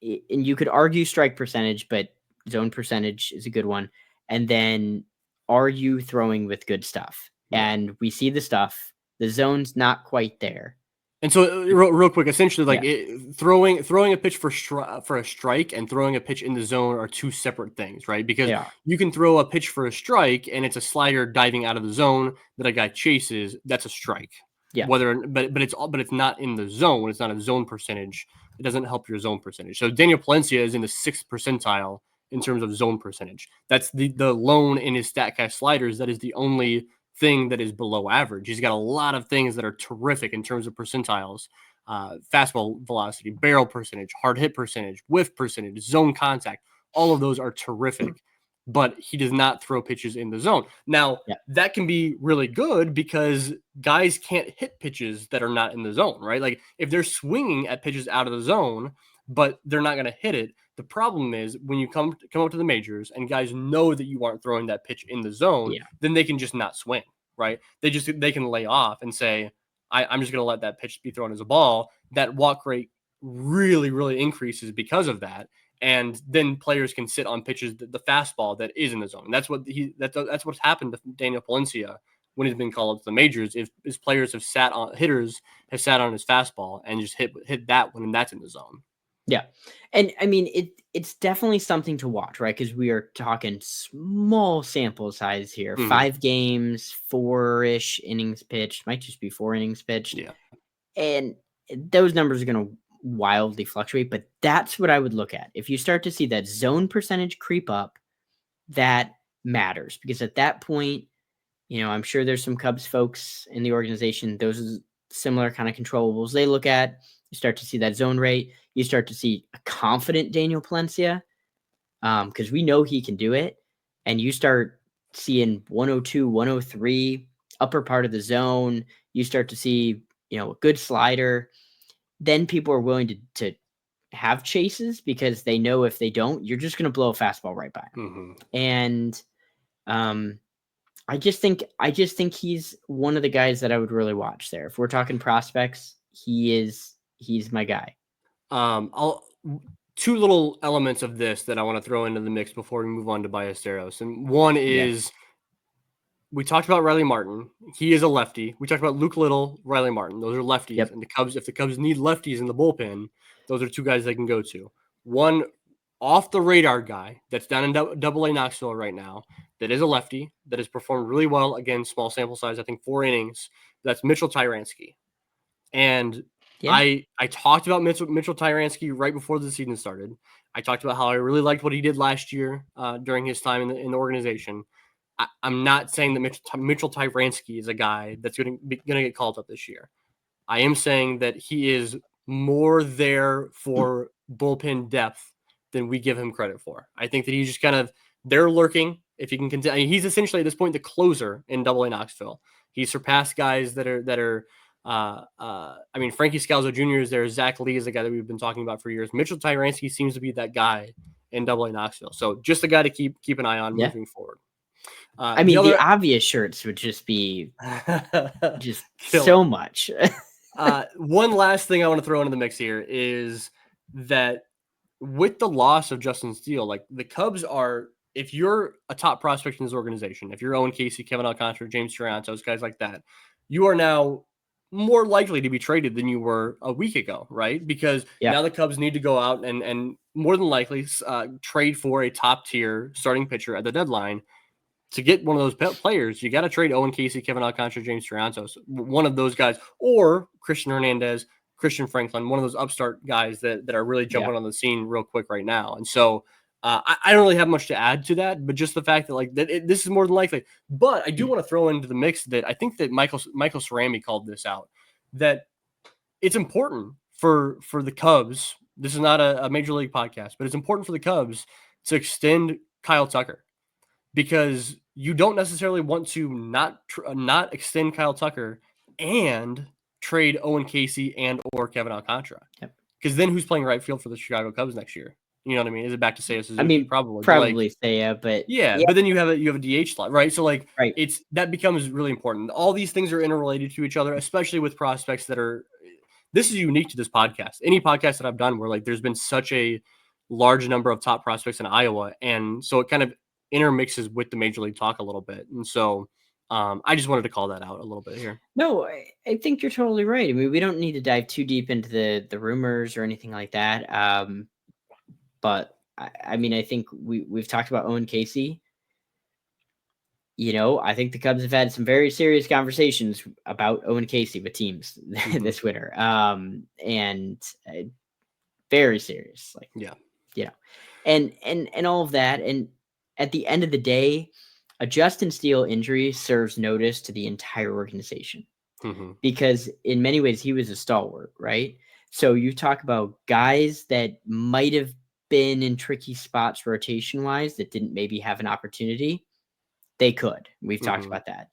and you could argue strike percentage, but zone percentage is a good one. And then, are you throwing with good stuff? Yeah. And we see the stuff. The zone's not quite there. And so, real quick, essentially, like throwing a pitch for a strike and throwing a pitch in the zone are two separate things, right? Because you can throw a pitch for a strike and it's a slider diving out of the zone that a guy chases. That's a strike. Yeah. But it's not in the zone. It's not a zone percentage. It doesn't help your zone percentage. So Daniel Palencia is in the 6th percentile in terms of zone percentage. That's the lone in his StatCast sliders. That is the only thing that is below average. He's got a lot of things that are terrific in terms of percentiles: fastball velocity, barrel percentage, hard hit percentage, whiff percentage, zone contact. All of those are terrific, but he does not throw pitches in the zone. Now, that can be really good because guys can't hit pitches that are not in the zone, right? Like if they're swinging at pitches out of the zone, but they're not going to hit it. The problem is when you come up to the majors and guys know that you aren't throwing that pitch in the zone, then they can just not swing, right? They can lay off and say, I'm just going to let that pitch be thrown as a ball. That walk rate really, really increases because of that. And then players can sit on pitches, the fastball that is in the zone. And that's what's happened to Daniel Palencia when he's been called up to the majors. If his players hitters have sat on his fastball and just hit that when that's in the zone. Yeah. And I mean, it's definitely something to watch, right? Because we are talking small sample size here. 5 games, 4-ish innings pitched. Might just be 4 innings pitched. Yeah. And those numbers are going to wildly fluctuate, but that's what I would look at. If you start to see that zone percentage creep up, that matters. Because at that point, I'm sure there's some Cubs folks in the organization, those are similar kind of controllables they look at. You start to see that zone rate. You start to see a confident Daniel Palencia, because we know he can do it. And you start seeing 102, 103, upper part of the zone. You start to see, a good slider. Then people are willing to have chases because they know if they don't, you're just going to blow a fastball right by him. And I just think he's one of the guys that I would really watch there. If we're talking prospects, he's my guy. Two little elements of this that I want to throw into the mix before we move on to Ballesteros. And one is we talked about Riley Martin. He is a lefty. We talked about Luke Little, Riley Martin. Those are lefties. Yep. And if the Cubs need lefties in the bullpen, those are two guys they can go to. One off the radar guy that's down in Double-A Knoxville right now that is a lefty that has performed really well. Again, small sample size, I think 4 innings. That's Mitchell Tyransky. And I talked about Mitchell Tyransky right before the season started. I talked about how I really liked what he did last year during his time in the organization. I'm not saying that Mitchell Tyransky is a guy that's going to get called up this year. I am saying that he is more there for bullpen depth than we give him credit for. I think that he's just kind of there lurking. If he can continue, he's essentially at this point the closer in Double-A Knoxville. He surpassed guys that are. I mean, Frankie Scalzo Jr. is there. Zach Lee is the guy that we've been talking about for years. Mitchell Tyransky seems to be that guy in Double-A Knoxville. So just a guy to keep an eye on moving forward. I mean, the obvious shirts would just be just so much. One last thing I want to throw into the mix here is that with the loss of Justin Steele, like the Cubs are, if you're a top prospect in this organization, if you're Owen Casey, Kevin Alcantara, James Triantos, guys like that, you are now more likely to be traded than you were a week ago, right? Because now the Cubs need to go out and more than likely trade for a top tier starting pitcher at the deadline. To get one of those players, you got to trade Owen Casey, Kevin Alcantara, James Triantos, one of those guys, or Cristian Hernandez, Christian Franklin, one of those upstart guys that are really jumping on the scene real quick right now. And so I don't really have much to add to that, but just the fact that this is more than likely. But I do want to throw into the mix that I think that Michael Cerami called this out, that it's important for the Cubs. This is not a major league podcast, but it's important for the Cubs to extend Kyle Tucker, because you don't necessarily want to not extend Kyle Tucker and trade Owen Casey and or Kevin Alcantara. Yep. Because then who's playing right field for the Chicago Cubs next year? You know what I mean? Is it back to Seiya Suzuki? I mean, probably Seiya, but yeah, but then you have a DH slot, right? So right. that becomes really important. All these things are interrelated to each other, especially with prospects that are. This is unique to this podcast. Any podcast that I've done where there's been such a large number of top prospects in Iowa, and so it kind of intermixes with the major league talk a little bit. And so I just wanted to call that out a little bit here. No, I think you're totally right. I mean, we don't need to dive too deep into the rumors or anything like that. But I mean, I think we've talked about Owen Casey. I think the Cubs have had some very serious conversations about Owen Casey with teams this winter. And very serious, and all of that. And at the end of the day, a Justin Steele injury serves notice to the entire organization, because in many ways he was a stalwart, right? So you talk about guys that might have been in tricky spots rotation wise that didn't maybe have an opportunity. They could. We've talked about that.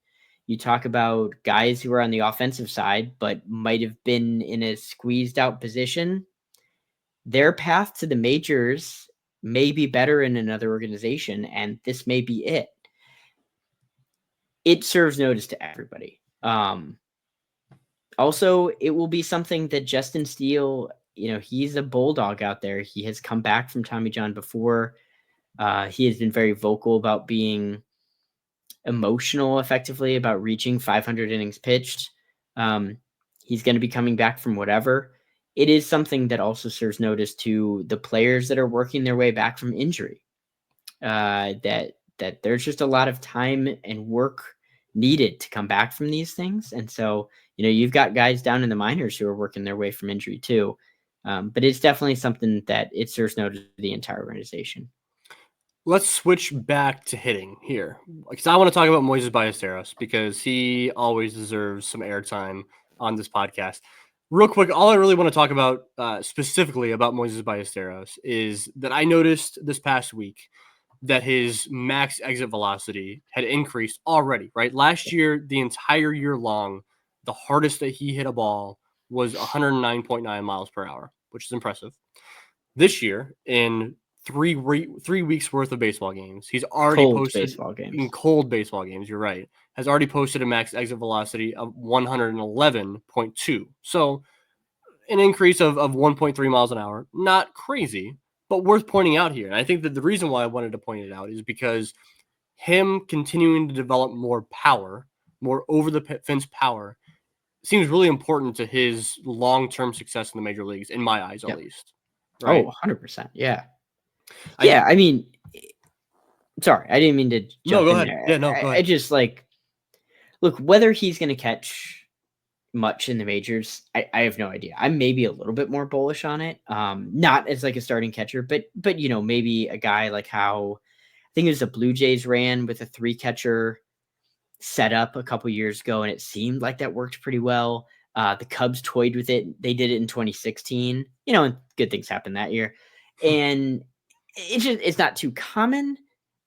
You talk about guys who are on the offensive side, but might have been in a squeezed out position. Their path to the majors may be better in another organization, and this may be it. It serves notice to everybody. Also, it will be something that Justin Steele, he's a bulldog out there. He has come back from Tommy John before. He has been very vocal about being emotional, effectively, about reaching 500 innings pitched. He's going to be coming back from whatever. It is something that also serves notice to the players that are working their way back from injury. That there's just a lot of time and work needed to come back from these things. And so, you've got guys down in the minors who are working their way from injury too. But it's definitely something that it serves notice to the entire organization. Let's switch back to hitting here, because I want to talk about Moises Ballesteros, because he always deserves some airtime on this podcast. Real quick, all I really want to talk about specifically about Moises Ballesteros is that I noticed this past week that his max exit velocity had increased already, right? Last year, the entire year long, the hardest that he hit a ball was 109.9 miles per hour, which is impressive. This year, in 3 weeks worth of baseball games, he's already posted in cold baseball games. You're right. Has already posted a max exit velocity of 111.2. So an increase of 1.3 miles an hour. Not crazy, but worth pointing out here. And I think that the reason why I wanted to point it out is because him continuing to develop more power, more over the fence power, seems really important to his long-term success in the major leagues, in my eyes, at least. Right? Oh, 100%. Yeah. I mean, sorry, I didn't mean to jump go in ahead. there. Yeah, no, go ahead. I just look, whether he's going to catch much in the majors, I have no idea. I'm maybe a little bit more bullish on it. Not as a starting catcher, but maybe a guy like how I think it was the Blue Jays ran with a 3-catcher setup a couple years ago, and it seemed like that worked pretty well. The Cubs toyed with it. They did it in 2016. And good things happened that year. And it's not too common,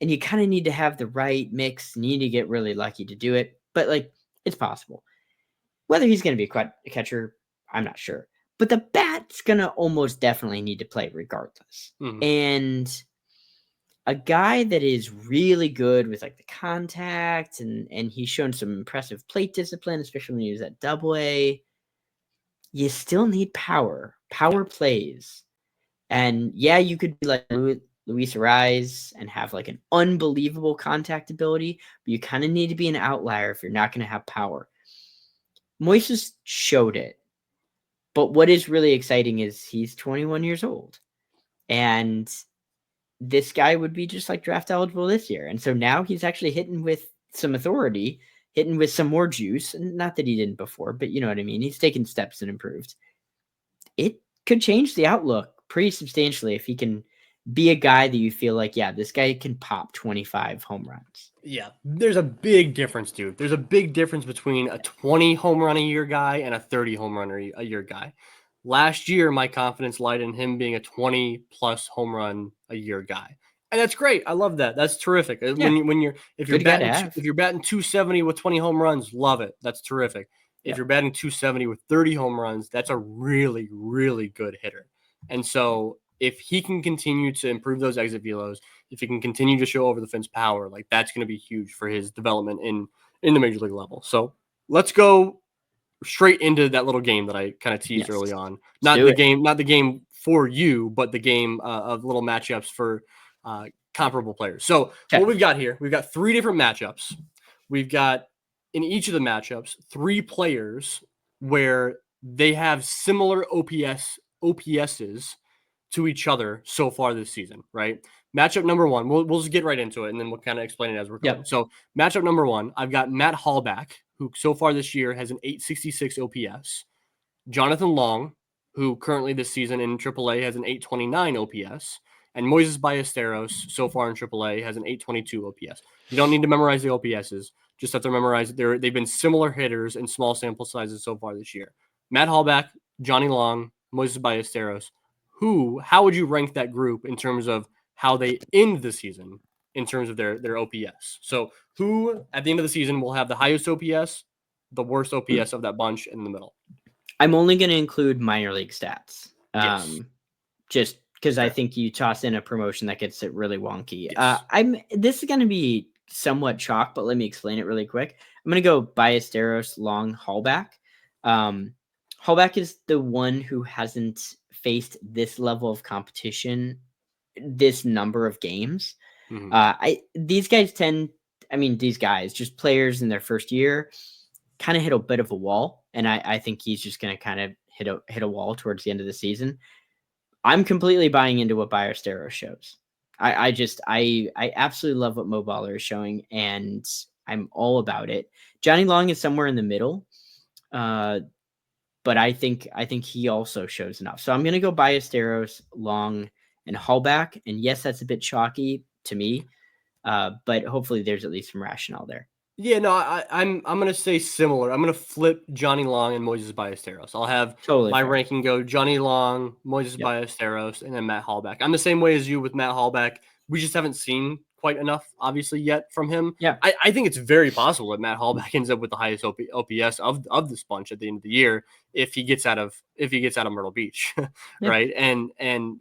and you kind of need to have the right mix. You need to get really lucky to do it, but it's possible. Whether he's going to be a catcher, I'm not sure, but the bat's going to almost definitely need to play regardless. And a guy that is really good with the contact, and he's shown some impressive plate discipline, especially when he was at Double-A. You still need power. Power plays. And yeah, you could be like Luis Ariz and have an unbelievable contact ability, but you kind of need to be an outlier if you're not going to have power. Moises showed it. But what is really exciting is he's 21 years old. And this guy would be just draft eligible this year. And so now he's actually hitting with some authority, hitting with some more juice. Not that he didn't before, but you know what I mean? He's taken steps and improved. It could change the outlook pretty substantially if he can be a guy that you feel like, yeah, this guy can pop 25 home runs. Yeah, there's a big difference, dude. There's a big difference between a 20 home run a year guy and a 30 home run a year guy. Last year, my confidence lied in him being a 20 plus home run a year guy. And that's great. I love that. That's terrific. Yeah. When you're if you're Good guy to batting have. if you're batting 270 with 20 home runs, love it. That's terrific. If Yeah. you're batting 270 with 30 home runs, that's a really, really good hitter. And so if he can continue to improve those exit velos, if he can continue to show over the fence power, like that's going to be huge for his development in the major league level. So let's go straight into that little game that I kind of teased Yes. early on. Let's Not do the it. game, not the game for you, but the game of little matchups for comparable players. So what we've got here, we've got 3 different matchups. We've got in each of the matchups 3 players where they have similar OPSs to each other so far this season, right? Matchup number 1, we'll just get right into it, and then we'll kind of explain it as we're going. Yep. So matchup number 1, I've got Matt Hallback, who so far this year has an 866 OPS. Jonathan Long, who currently this season in AAA has an 829 OPS. And Moises Ballesteros, so far in AAA, has an 822 OPS. You don't need to memorize the OPSs. Just have to memorize they've been similar hitters in small sample sizes so far this year. Matt Hallback, Johnny Long, Moises Ballesteros. How would you rank that group in terms of how they end the season in terms of their OPS? So who at the end of the season will have the highest OPS, the worst OPS of that bunch in the middle? I'm only going to include minor league stats. Yes. Just because I think you toss in a promotion that gets it really wonky. Yes. This is going to be somewhat chalk, but let me explain it really quick. I'm going to go Ballesteros, Long, Hallback. Hallback is the one who hasn't faced this level of competition, this number of games. These guys just players in their first year kind of hit a bit of a wall. And I think he's just going to kind of hit a wall towards the end of the season. I'm completely buying into what Biesterfeld shows. I absolutely love what Mo Baller is showing, and I'm all about it. Johnny Long is somewhere in the middle, but I think he also shows enough. So I'm going to go Ballesteros, Long, and Hallback. And yes, that's a bit chalky to me, but hopefully there's at least some rationale there. Yeah, no, I'm going to say similar. I'm going to flip Johnny Long and Moises Ballesteros. I'll have my ranking go Johnny Long, Moises Ballesteros, and then Matt Hallback. I'm the same way as you with Matt Hallback. We just haven't seen quite enough, obviously, yet from him. Yeah, I think it's very possible that Matt Hallback ends up with the highest OPS of this bunch at the end of the year if he gets out of Myrtle Beach, right?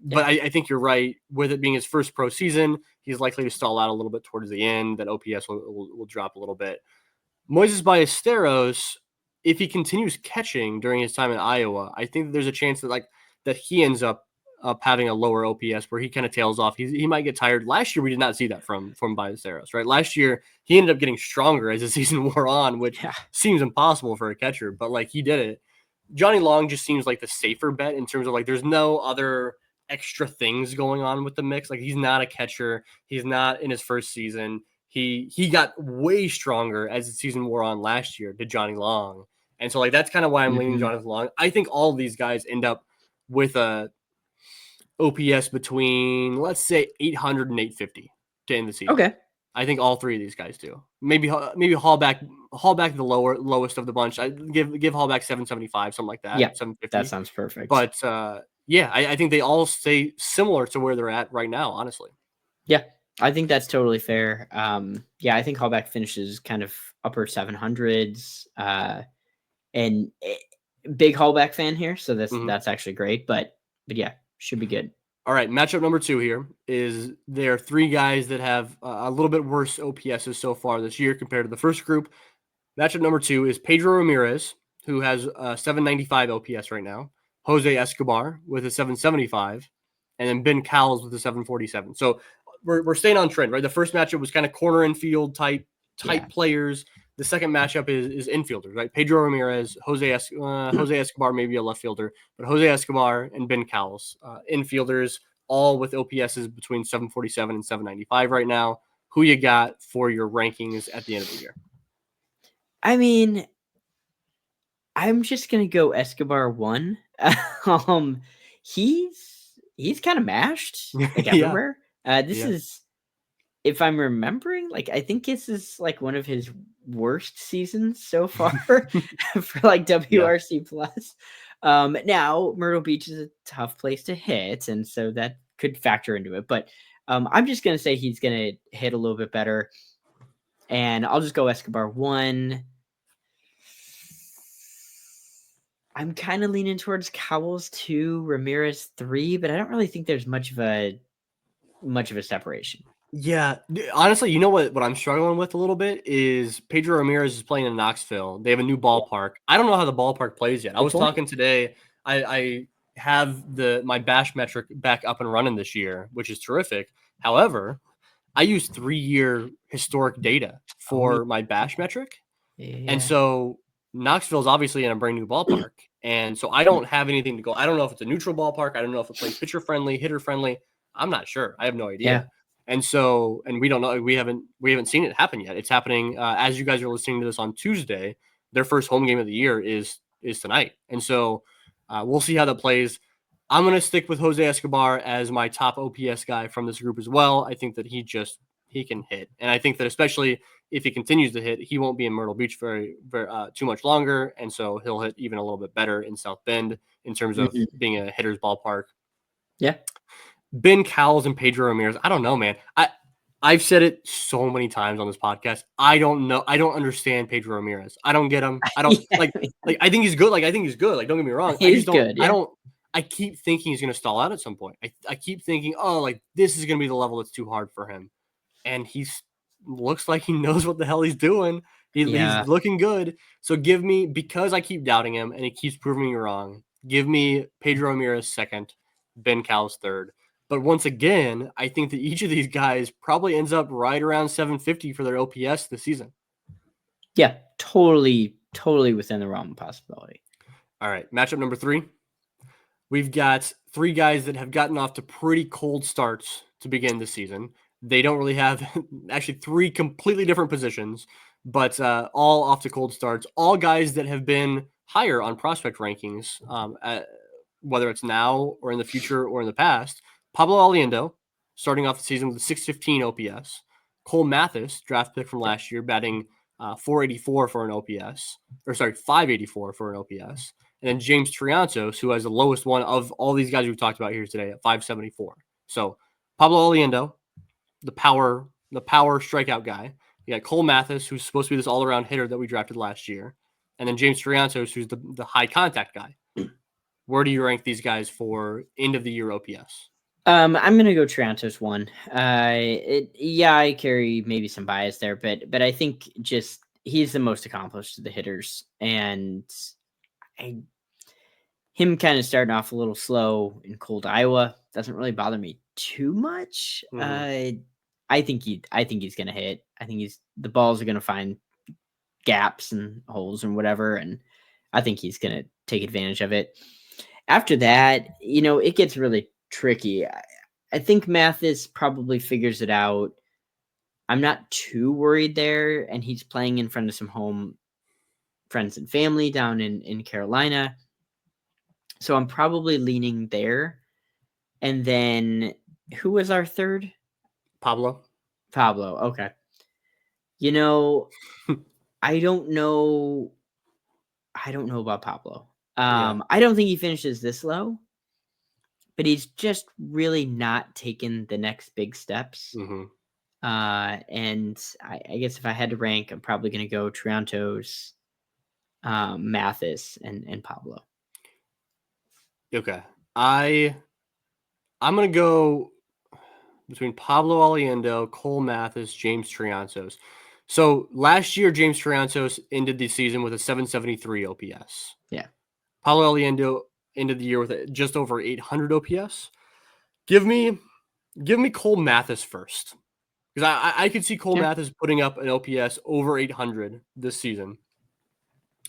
But I think you're right with it being his first pro season. He's likely to stall out a little bit towards the end. That OPS will drop a little bit. Moises Ballesteros, if he continues catching during his time in Iowa, I think that there's a chance that he ends up having a lower OPS where he kind of tails off. He might get tired. Last year we did not see that from Ballesteros, right? Last year he ended up getting stronger as the season wore on, which seems impossible for a catcher, but like he did it. Johnny Long just seems like the safer bet in terms of like there's no other extra things going on with the mix. Like he's not a catcher. He's not in his first season. He got way stronger as the season wore on last year to Johnny Long. And so like that's kind of why I'm leaning Jonathan Long. I think all of these guys end up with a OPS between, let's say, 800 and 850 to end the season. Okay. I think all 3 of these guys do. Maybe Hallback the lowest of the bunch. I give Hallback 775, something like that. Yeah, 750. that sounds perfect. But I think they all stay similar to where they're at right now, honestly. Yeah, I think that's totally fair. I think Hallback finishes kind of upper 700s, and big Hallback fan here, so that's actually great. But yeah, should be good. All right, matchup number 2 here is there are 3 guys that have a little bit worse OPSs so far this year compared to the first group. Matchup number 2 is Pedro Ramirez, who has a 795 OPS right now, Jose Escobar with a 775, and then Ben Cowles with a 747. So we're staying on trend, right? The first matchup was kind of corner infield type players. The second matchup is infielders, right? Pedro Ramirez, Jose Escobar, maybe a left fielder, but Jose Escobar and Ben Cowles, infielders, all with OPSs between 747 and 795 right now. Who you got for your rankings at the end of the year? I mean, I'm just gonna go Escobar 1. He's he's kind of mashed like Yeah. everywhere. This Yeah. is, if I'm remembering, like I think this is like one of his worst seasons so far for like WRC plus. Now Myrtle Beach is a tough place to hit, and so that could factor into it. But I'm just gonna say he's gonna hit a little bit better, and I'll just go Escobar 1. I'm kind of leaning towards Cowles 2, Ramirez 3, but I don't really think there's much of a separation. Yeah, honestly, you know what I'm struggling with a little bit is Pedro Ramirez is playing in Knoxville. They have a new ballpark. I don't know how the ballpark plays yet. I Good was point. talking today. I have my bash metric back up and running this year, which is terrific. However, I use 3-year historic data for my bash metric. Yeah. And so Knoxville's obviously in a brand new ballpark. And so I don't have anything to go. I don't know if it's a neutral ballpark. I don't know if it plays pitcher friendly, hitter friendly. I'm not sure. I have no idea. Yeah. And so, and we don't know. We haven't seen it happen yet. It's happening as you guys are listening to this on Tuesday. Their first home game of the year is tonight. And so we'll see how that plays. I'm going to stick with Jose Escobar as my top OPS guy from this group as well. I think that he can hit. And I think that especially if he continues to hit, he won't be in Myrtle Beach very too much longer. And so he'll hit even a little bit better in South Bend in terms of being a hitter's ballpark. Yeah. Ben Cowles and Pedro Ramirez. I don't know, man. I've said it so many times on this podcast. I don't know. I don't understand Pedro Ramirez. I don't get him. I don't like I think he's good. Like I think he's good. Like don't get me wrong. I just don't. Good, yeah. I keep thinking he's going to stall out at some point. I keep thinking, oh, like this is going to be the level that's too hard for him. And he's looks like he knows what the hell he's doing. He's looking good. So give me, because I keep doubting him and he keeps proving me wrong, give me Pedro Ramirez second, Ben Cowles third. But once again, I think that each of these guys probably ends up right around 750 for their OPS this season. Yeah, totally within the realm of possibility. All right, matchup number 3. We've got 3 guys that have gotten off to pretty cold starts to begin the season. They don't really have actually 3 completely different positions, but all off to cold starts. All guys that have been higher on prospect rankings, whether it's now or in the future or in the past. Pablo Aliendo, starting off the season with a 615 OPS. Cole Mathis, draft pick from last year, batting 484 for an OPS, 584 for an OPS. And then James Triantos, who has the lowest one of all these guys we've talked about here today at 574. So Pablo Aliendo, the power strikeout guy. You got Cole Mathis, who's supposed to be this all-around hitter that we drafted last year. And then James Triantos, who's the high contact guy. Where do you rank these guys for end of the year OPS? I'm gonna go Triantos 1. I carry maybe some bias there, but I think just he's the most accomplished of the hitters, and him kind of starting off a little slow in cold Iowa doesn't really bother me too much. I think he's gonna hit. I think the balls are gonna find gaps and holes and whatever, and I think he's gonna take advantage of it. After that, it gets really tricky. I think Mathis probably figures it out. I'm not too worried there, and he's playing in front of some home friends and family down in Carolina. So I'm probably leaning there. And then who was our third? Pablo. Okay. I don't know about Pablo. I don't think he finishes this low, but he's just really not taken the next big steps. And I guess if I had to rank, I'm probably going to go Triantos, Mathis, and Pablo. Okay. I'm going to go between Pablo Aliendo, Cole Mathis, James Triantos. So last year, James Triantos ended the season with a 773 OPS. Yeah. Pablo Aliendo ended the year with just over 800 OPS. Give me Cole Mathis first, because I could see Cole Mathis putting up an OPS over 800 this season.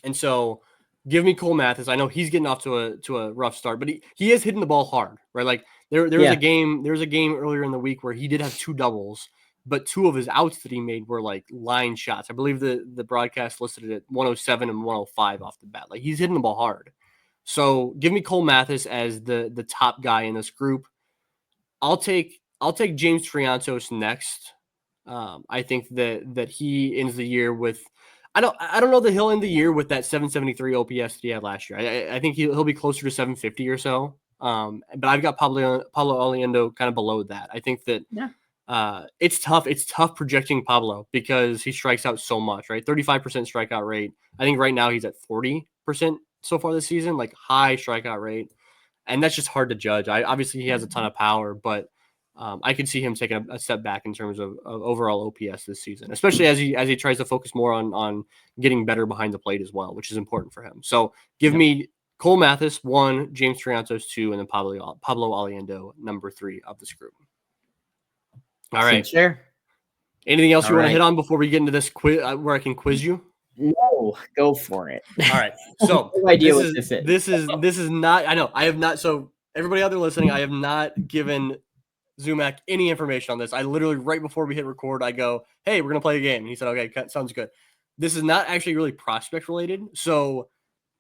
And so give me Cole Mathis. I know he's getting off to a rough start, but he is hitting the ball hard, right? Like there was a game earlier in the week where he did have 2 doubles, but 2 of his outs that he made were like line shots. I believe the broadcast listed it at 107 and 105 off the bat. Like he's hitting the ball hard. So give me Cole Mathis as the top guy in this group. I'll take James Triantos next. I think that he ends the year with. I don't know that he'll end the year with that 773 OPS that he had last year. I think he'll be closer to 750 or so. But I've got Pablo Aliendo kind of below that. I think that it's tough. It's tough projecting Pablo because he strikes out so much, right? 35% strikeout rate. I think right now he's at 40% so far this season, like high strikeout rate. And that's just hard to judge. Obviously he has a ton of power, but I could see him taking a step back in terms of overall OPS this season, especially as he tries to focus more on getting better behind the plate as well, which is important for him. So give me Cole Mathis 1, James Triantos 2, and then Pablo Aliendo number 3 of this group. All right. Sure. Anything else you want to hit on before we get into this quiz where I can quiz you? No, go for it. All right. So no idea what this is. This is not. I know I have not. So everybody out there listening, I have not given Zumach any information on this. I literally right before we hit record, I go, "Hey, we're gonna play a game." And he said, "Okay, sounds good." This is not actually really prospect related. So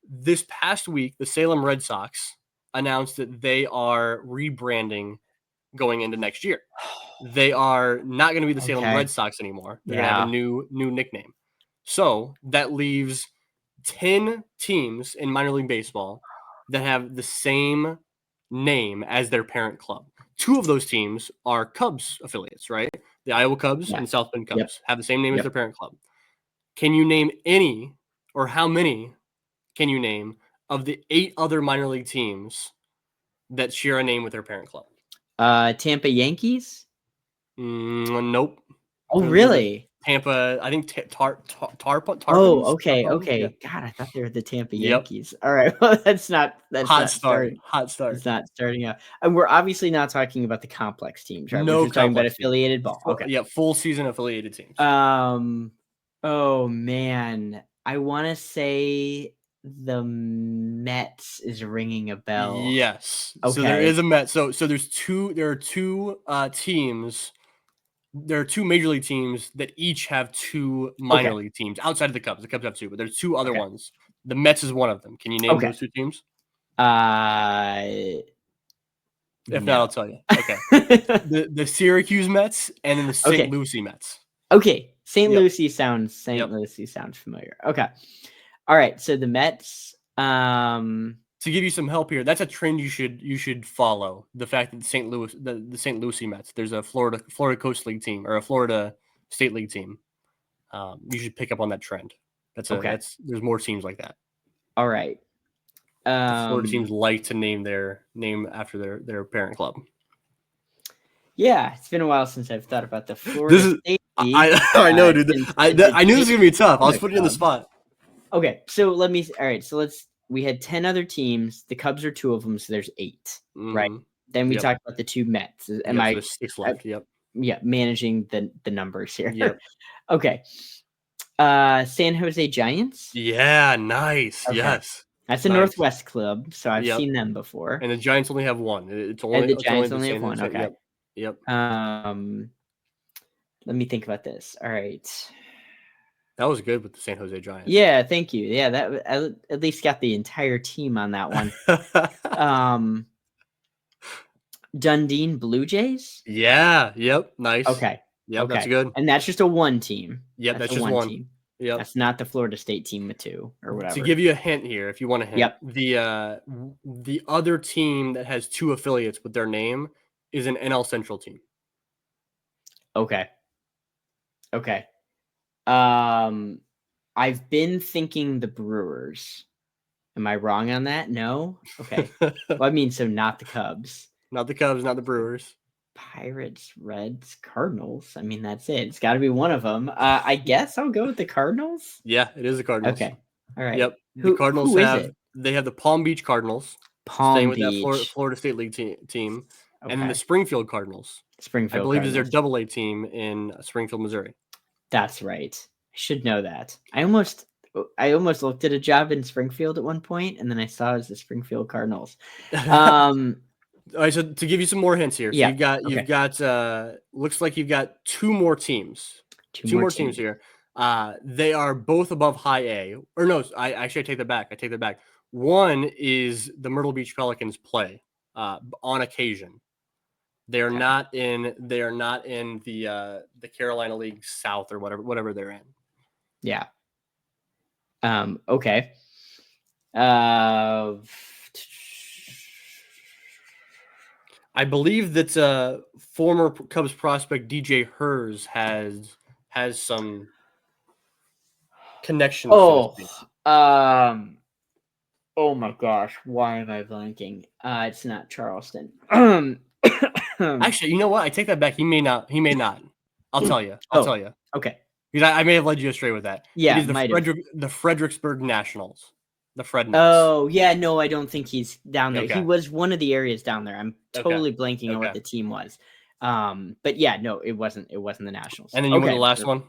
this past week, the Salem Red Sox announced that they are rebranding going into next year. They are not going to be the Salem Red Sox anymore. They're going to have a new nickname. So that leaves 10 teams in minor league baseball that have the same name as their parent club. 2 of those teams are Cubs affiliates, right? The Iowa Cubs and South Bend Cubs have the same name as their parent club. Can you name any, or how many can you name of the 8 other minor league teams that share a name with their parent club? Tampa Yankees? Nope. Oh, really? Tampa, I think Tarpons. Oh, okay. Yeah. God, I thought they were the Tampa Yankees. All right. Well, that's not hot start. It's not starting out. And we're obviously not talking about the complex teams, right? No, we're just talking about affiliated ball. Okay. Yeah, full season affiliated teams. Oh man, I want to say the Mets is ringing a bell. Yes. Okay. So there is a Mets. So there are two teams. There are 2 major league teams that each have 2 minor league teams outside of the Cubs. The Cubs have 2, but there's 2 other ones. The Mets is one of them. Can you name those 2 teams? If not, I'll tell you. Okay. the Syracuse Mets and then the St. Lucie Mets. Okay. St. Lucie sounds familiar. Okay. All right. So the Mets. To give you some help here, that's a trend you should follow. The fact that the St. Lucie Mets, there's a Florida Coast League team or a Florida State League team. You should pick up on that trend. There's more teams like that. All right. The Florida teams like to name after their parent club. Yeah, it's been a while since I've thought about the Florida State League. I know, dude. I knew this was gonna be tough. I was putting you on the spot. Okay, so all right. So we had 10 other teams. The Cubs are 2 of them, so there's 8, right? Then we talked about the 2 Mets. Am I? There's 6 left. Yep. Yeah, managing the numbers here. Yep. Okay. San Jose Giants. Yeah, nice. Okay. Yes. That's a Northwest club, so I've seen them before. And the Giants only have 1. The Giants only have 1. Okay. Yep. Let me think about this. All right. That was good with the San Jose Giants. Yeah, thank you. Yeah, that at least got the entire team on that one. Dundee Blue Jays? Yeah, yep, nice. Okay. Yep, that's good. And that's just a 1 team. Yep, that's just 1 team. Yep. That's not the Florida State team with 2 or whatever. To give you a hint here, if you want a hint. Yep. The other team that has 2 affiliates with their name is an NL Central team. Okay. I've been thinking the Brewers. Am I wrong on that? No? Okay. Well, I mean, so not the Cubs. Not the Cubs, not the Brewers. Pirates, Reds, Cardinals. I mean, that's it. It's got to be one of them. I guess I'll go with the Cardinals. Yeah, it is the Cardinals. Okay. All right. Yep. The Cardinals they have the Palm Beach Cardinals. Staying with that Florida State League team. Okay. And then the Springfield Cardinals. I believe is their AA team in Springfield, Missouri. That's right. I should know that. I almost looked at a job in Springfield at one point, and then I saw it was the Springfield Cardinals. All right, so to give you some more hints here, so you've got looks like you've got 2 more teams. Two more teams here. They are both above high A. Or no, I take that back. One is the Myrtle Beach Pelicans play on occasion. They are Okay. not in. They are not in the Carolina League South or whatever they're in. Yeah. Okay. Uh, I believe that former Cubs prospect DJ Hers has some connections, so to oh, speak. oh my gosh, why am I blanking? It's not Charleston. Actually, you know what? I take that back. He may not. He may not. I'll tell you. I'll tell Oh, you. okay. Because I may have led you astray with that. It Yeah, is might have. the Fredericksburg Nationals, the Fred Nuts. Oh, yeah, no, I don't think he's down there. He Okay. was one of the areas down there. I'm Okay. totally blanking on what Okay. the team was. But yeah, no, it wasn't the Nationals. And then you want the Okay. last one?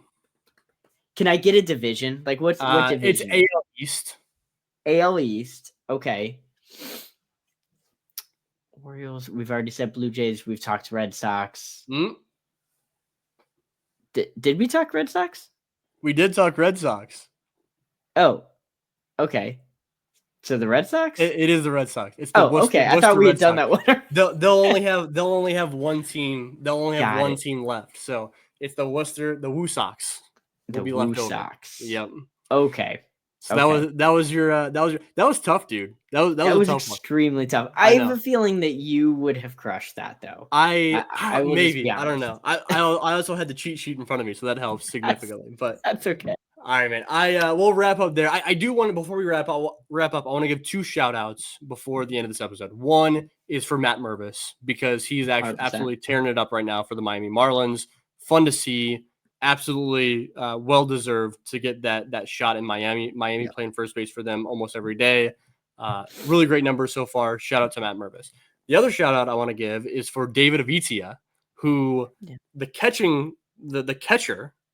Can I get a division? Like what It's division? AL East. AL East. Okay. Orioles. We've already said Blue Jays. We've talked Red Sox. Mm? Did we talk Red Sox? We did talk Red Sox. Oh, okay. So the Red Sox? It is the Red Sox. It's the Worcester, okay. I thought we had Red done Sox. that one. They'll only have one team. They'll only have Got one it. team left. So it's the Woo Sox will The be Woo left over. Sox. Yep. Okay. So that was tough, dude. That was a tough extremely tough. I I have know. a feeling that you would have crushed that though. I will just be maybe I don't honest. know. I also had the cheat sheet in front of me, so that helps significantly. But That's okay. all right, man. We'll wrap up there. I do want to, before we wrap up, I want to give 2 shout outs before the end of this episode. One is for Matt Mervis, because he's actually 100%. absolutely tearing it up right now for the Miami Marlins. Fun to see. Absolutely well deserved to get that shot in Miami. Miami playing first base for them almost every day. Really great numbers so far. Shout out to Matt Mervis. The other shout out I want to give is for David Avitia, who the catcher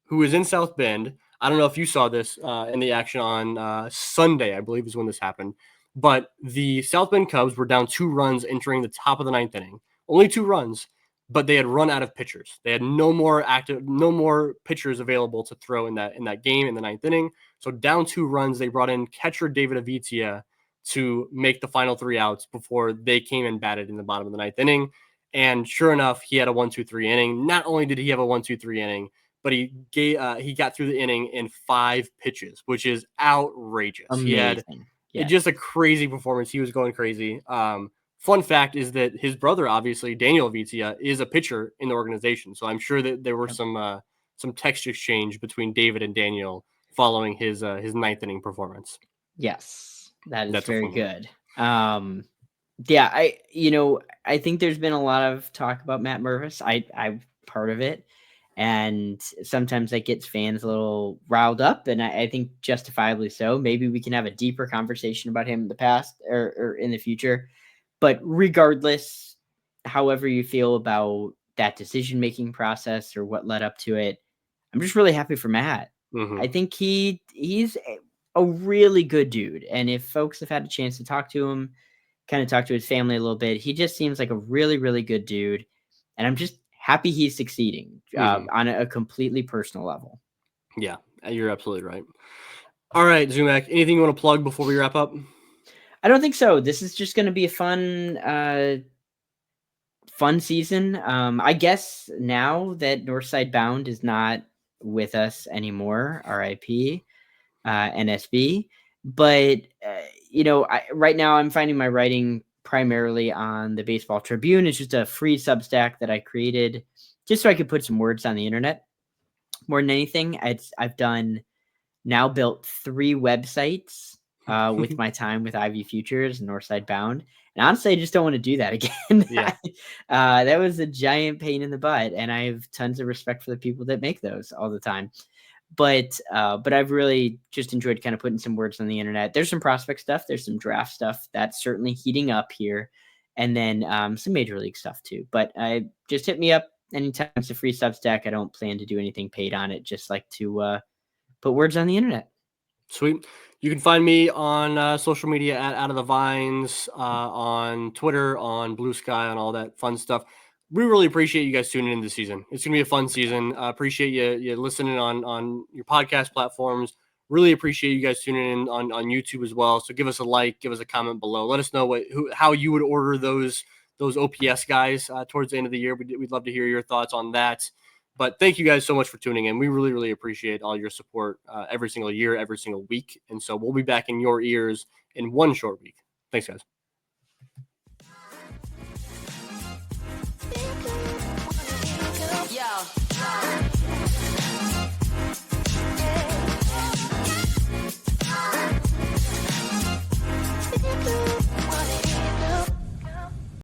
who is in South Bend. I don't know if you saw this in the action on Sunday, I believe is when this happened. But the South Bend Cubs were down 2 runs entering the top of the 9th inning. Only 2 runs, but they had run out of pitchers. They had no more pitchers available to throw in that game in the 9th inning. So down 2 runs, they brought in catcher David Avitia to make the final 3 outs before they came and batted in the bottom of the 9th inning. And sure enough, he had a 1-2-3 inning. Not only did he have a 1-2-3 inning, but he got through the inning in 5 pitches, which is outrageous. Amazing. He had just a crazy performance. He was going crazy. Fun fact is that his brother, obviously Daniel Vitia, is a pitcher in the organization. So I'm sure that there were some text exchange between David and Daniel following his 9th inning performance. Yes, that's very good. One. Yeah, I think there's been a lot of talk about Matt Mervis. I'm part of it. And sometimes that gets fans a little riled up, and I think justifiably so. Maybe we can have a deeper conversation about him in the past or in the future. But regardless, however you feel about that decision-making process or what led up to it, I'm just really happy for Matt. Mm-hmm. I think he's a really good dude. And if folks have had a chance to talk to him, kind of talk to his family a little bit, he just seems like a really, really good dude. And I'm just happy he's succeeding on a completely personal level. Yeah, you're absolutely right. All right, Zumach, anything you want to plug before we wrap up? I don't think so. This is just going to be a fun season. I guess now that Northside Bound is not with us anymore, RIP, NSB. But, right now I'm finding my writing primarily on the Baseball Tribune. It's just a free Substack that I created just so I could put some words on the internet. More than anything, I've built 3 websites with my time with Ivy Futures and Northside Bound. And honestly, I just don't want to do that again. Yeah. That was a giant pain in the butt. And I have tons of respect for the people that make those all the time. But I've really just enjoyed kind of putting some words on the internet. There's some prospect stuff. There's some draft stuff that's certainly heating up here. And then some major league stuff too. But just hit me up anytime. It's a free Substack. I don't plan to do anything paid on it. Just like to put words on the internet. Sweet. You can find me on social media at Out of the Vines, on Twitter, on Blue Sky, on all that fun stuff. We really appreciate you guys tuning in this season. It's going to be a fun season. Appreciate you listening on your podcast platforms. Really appreciate you guys tuning in on YouTube as well. So give us a like, give us a comment below. Let us know how you would order those those OPS guys towards the end of the year. We'd love to hear your thoughts on that. But thank you guys so much for tuning in. We really, really appreciate all your support every single year, every single week. And so we'll be back in your ears in one short week. Thanks, guys.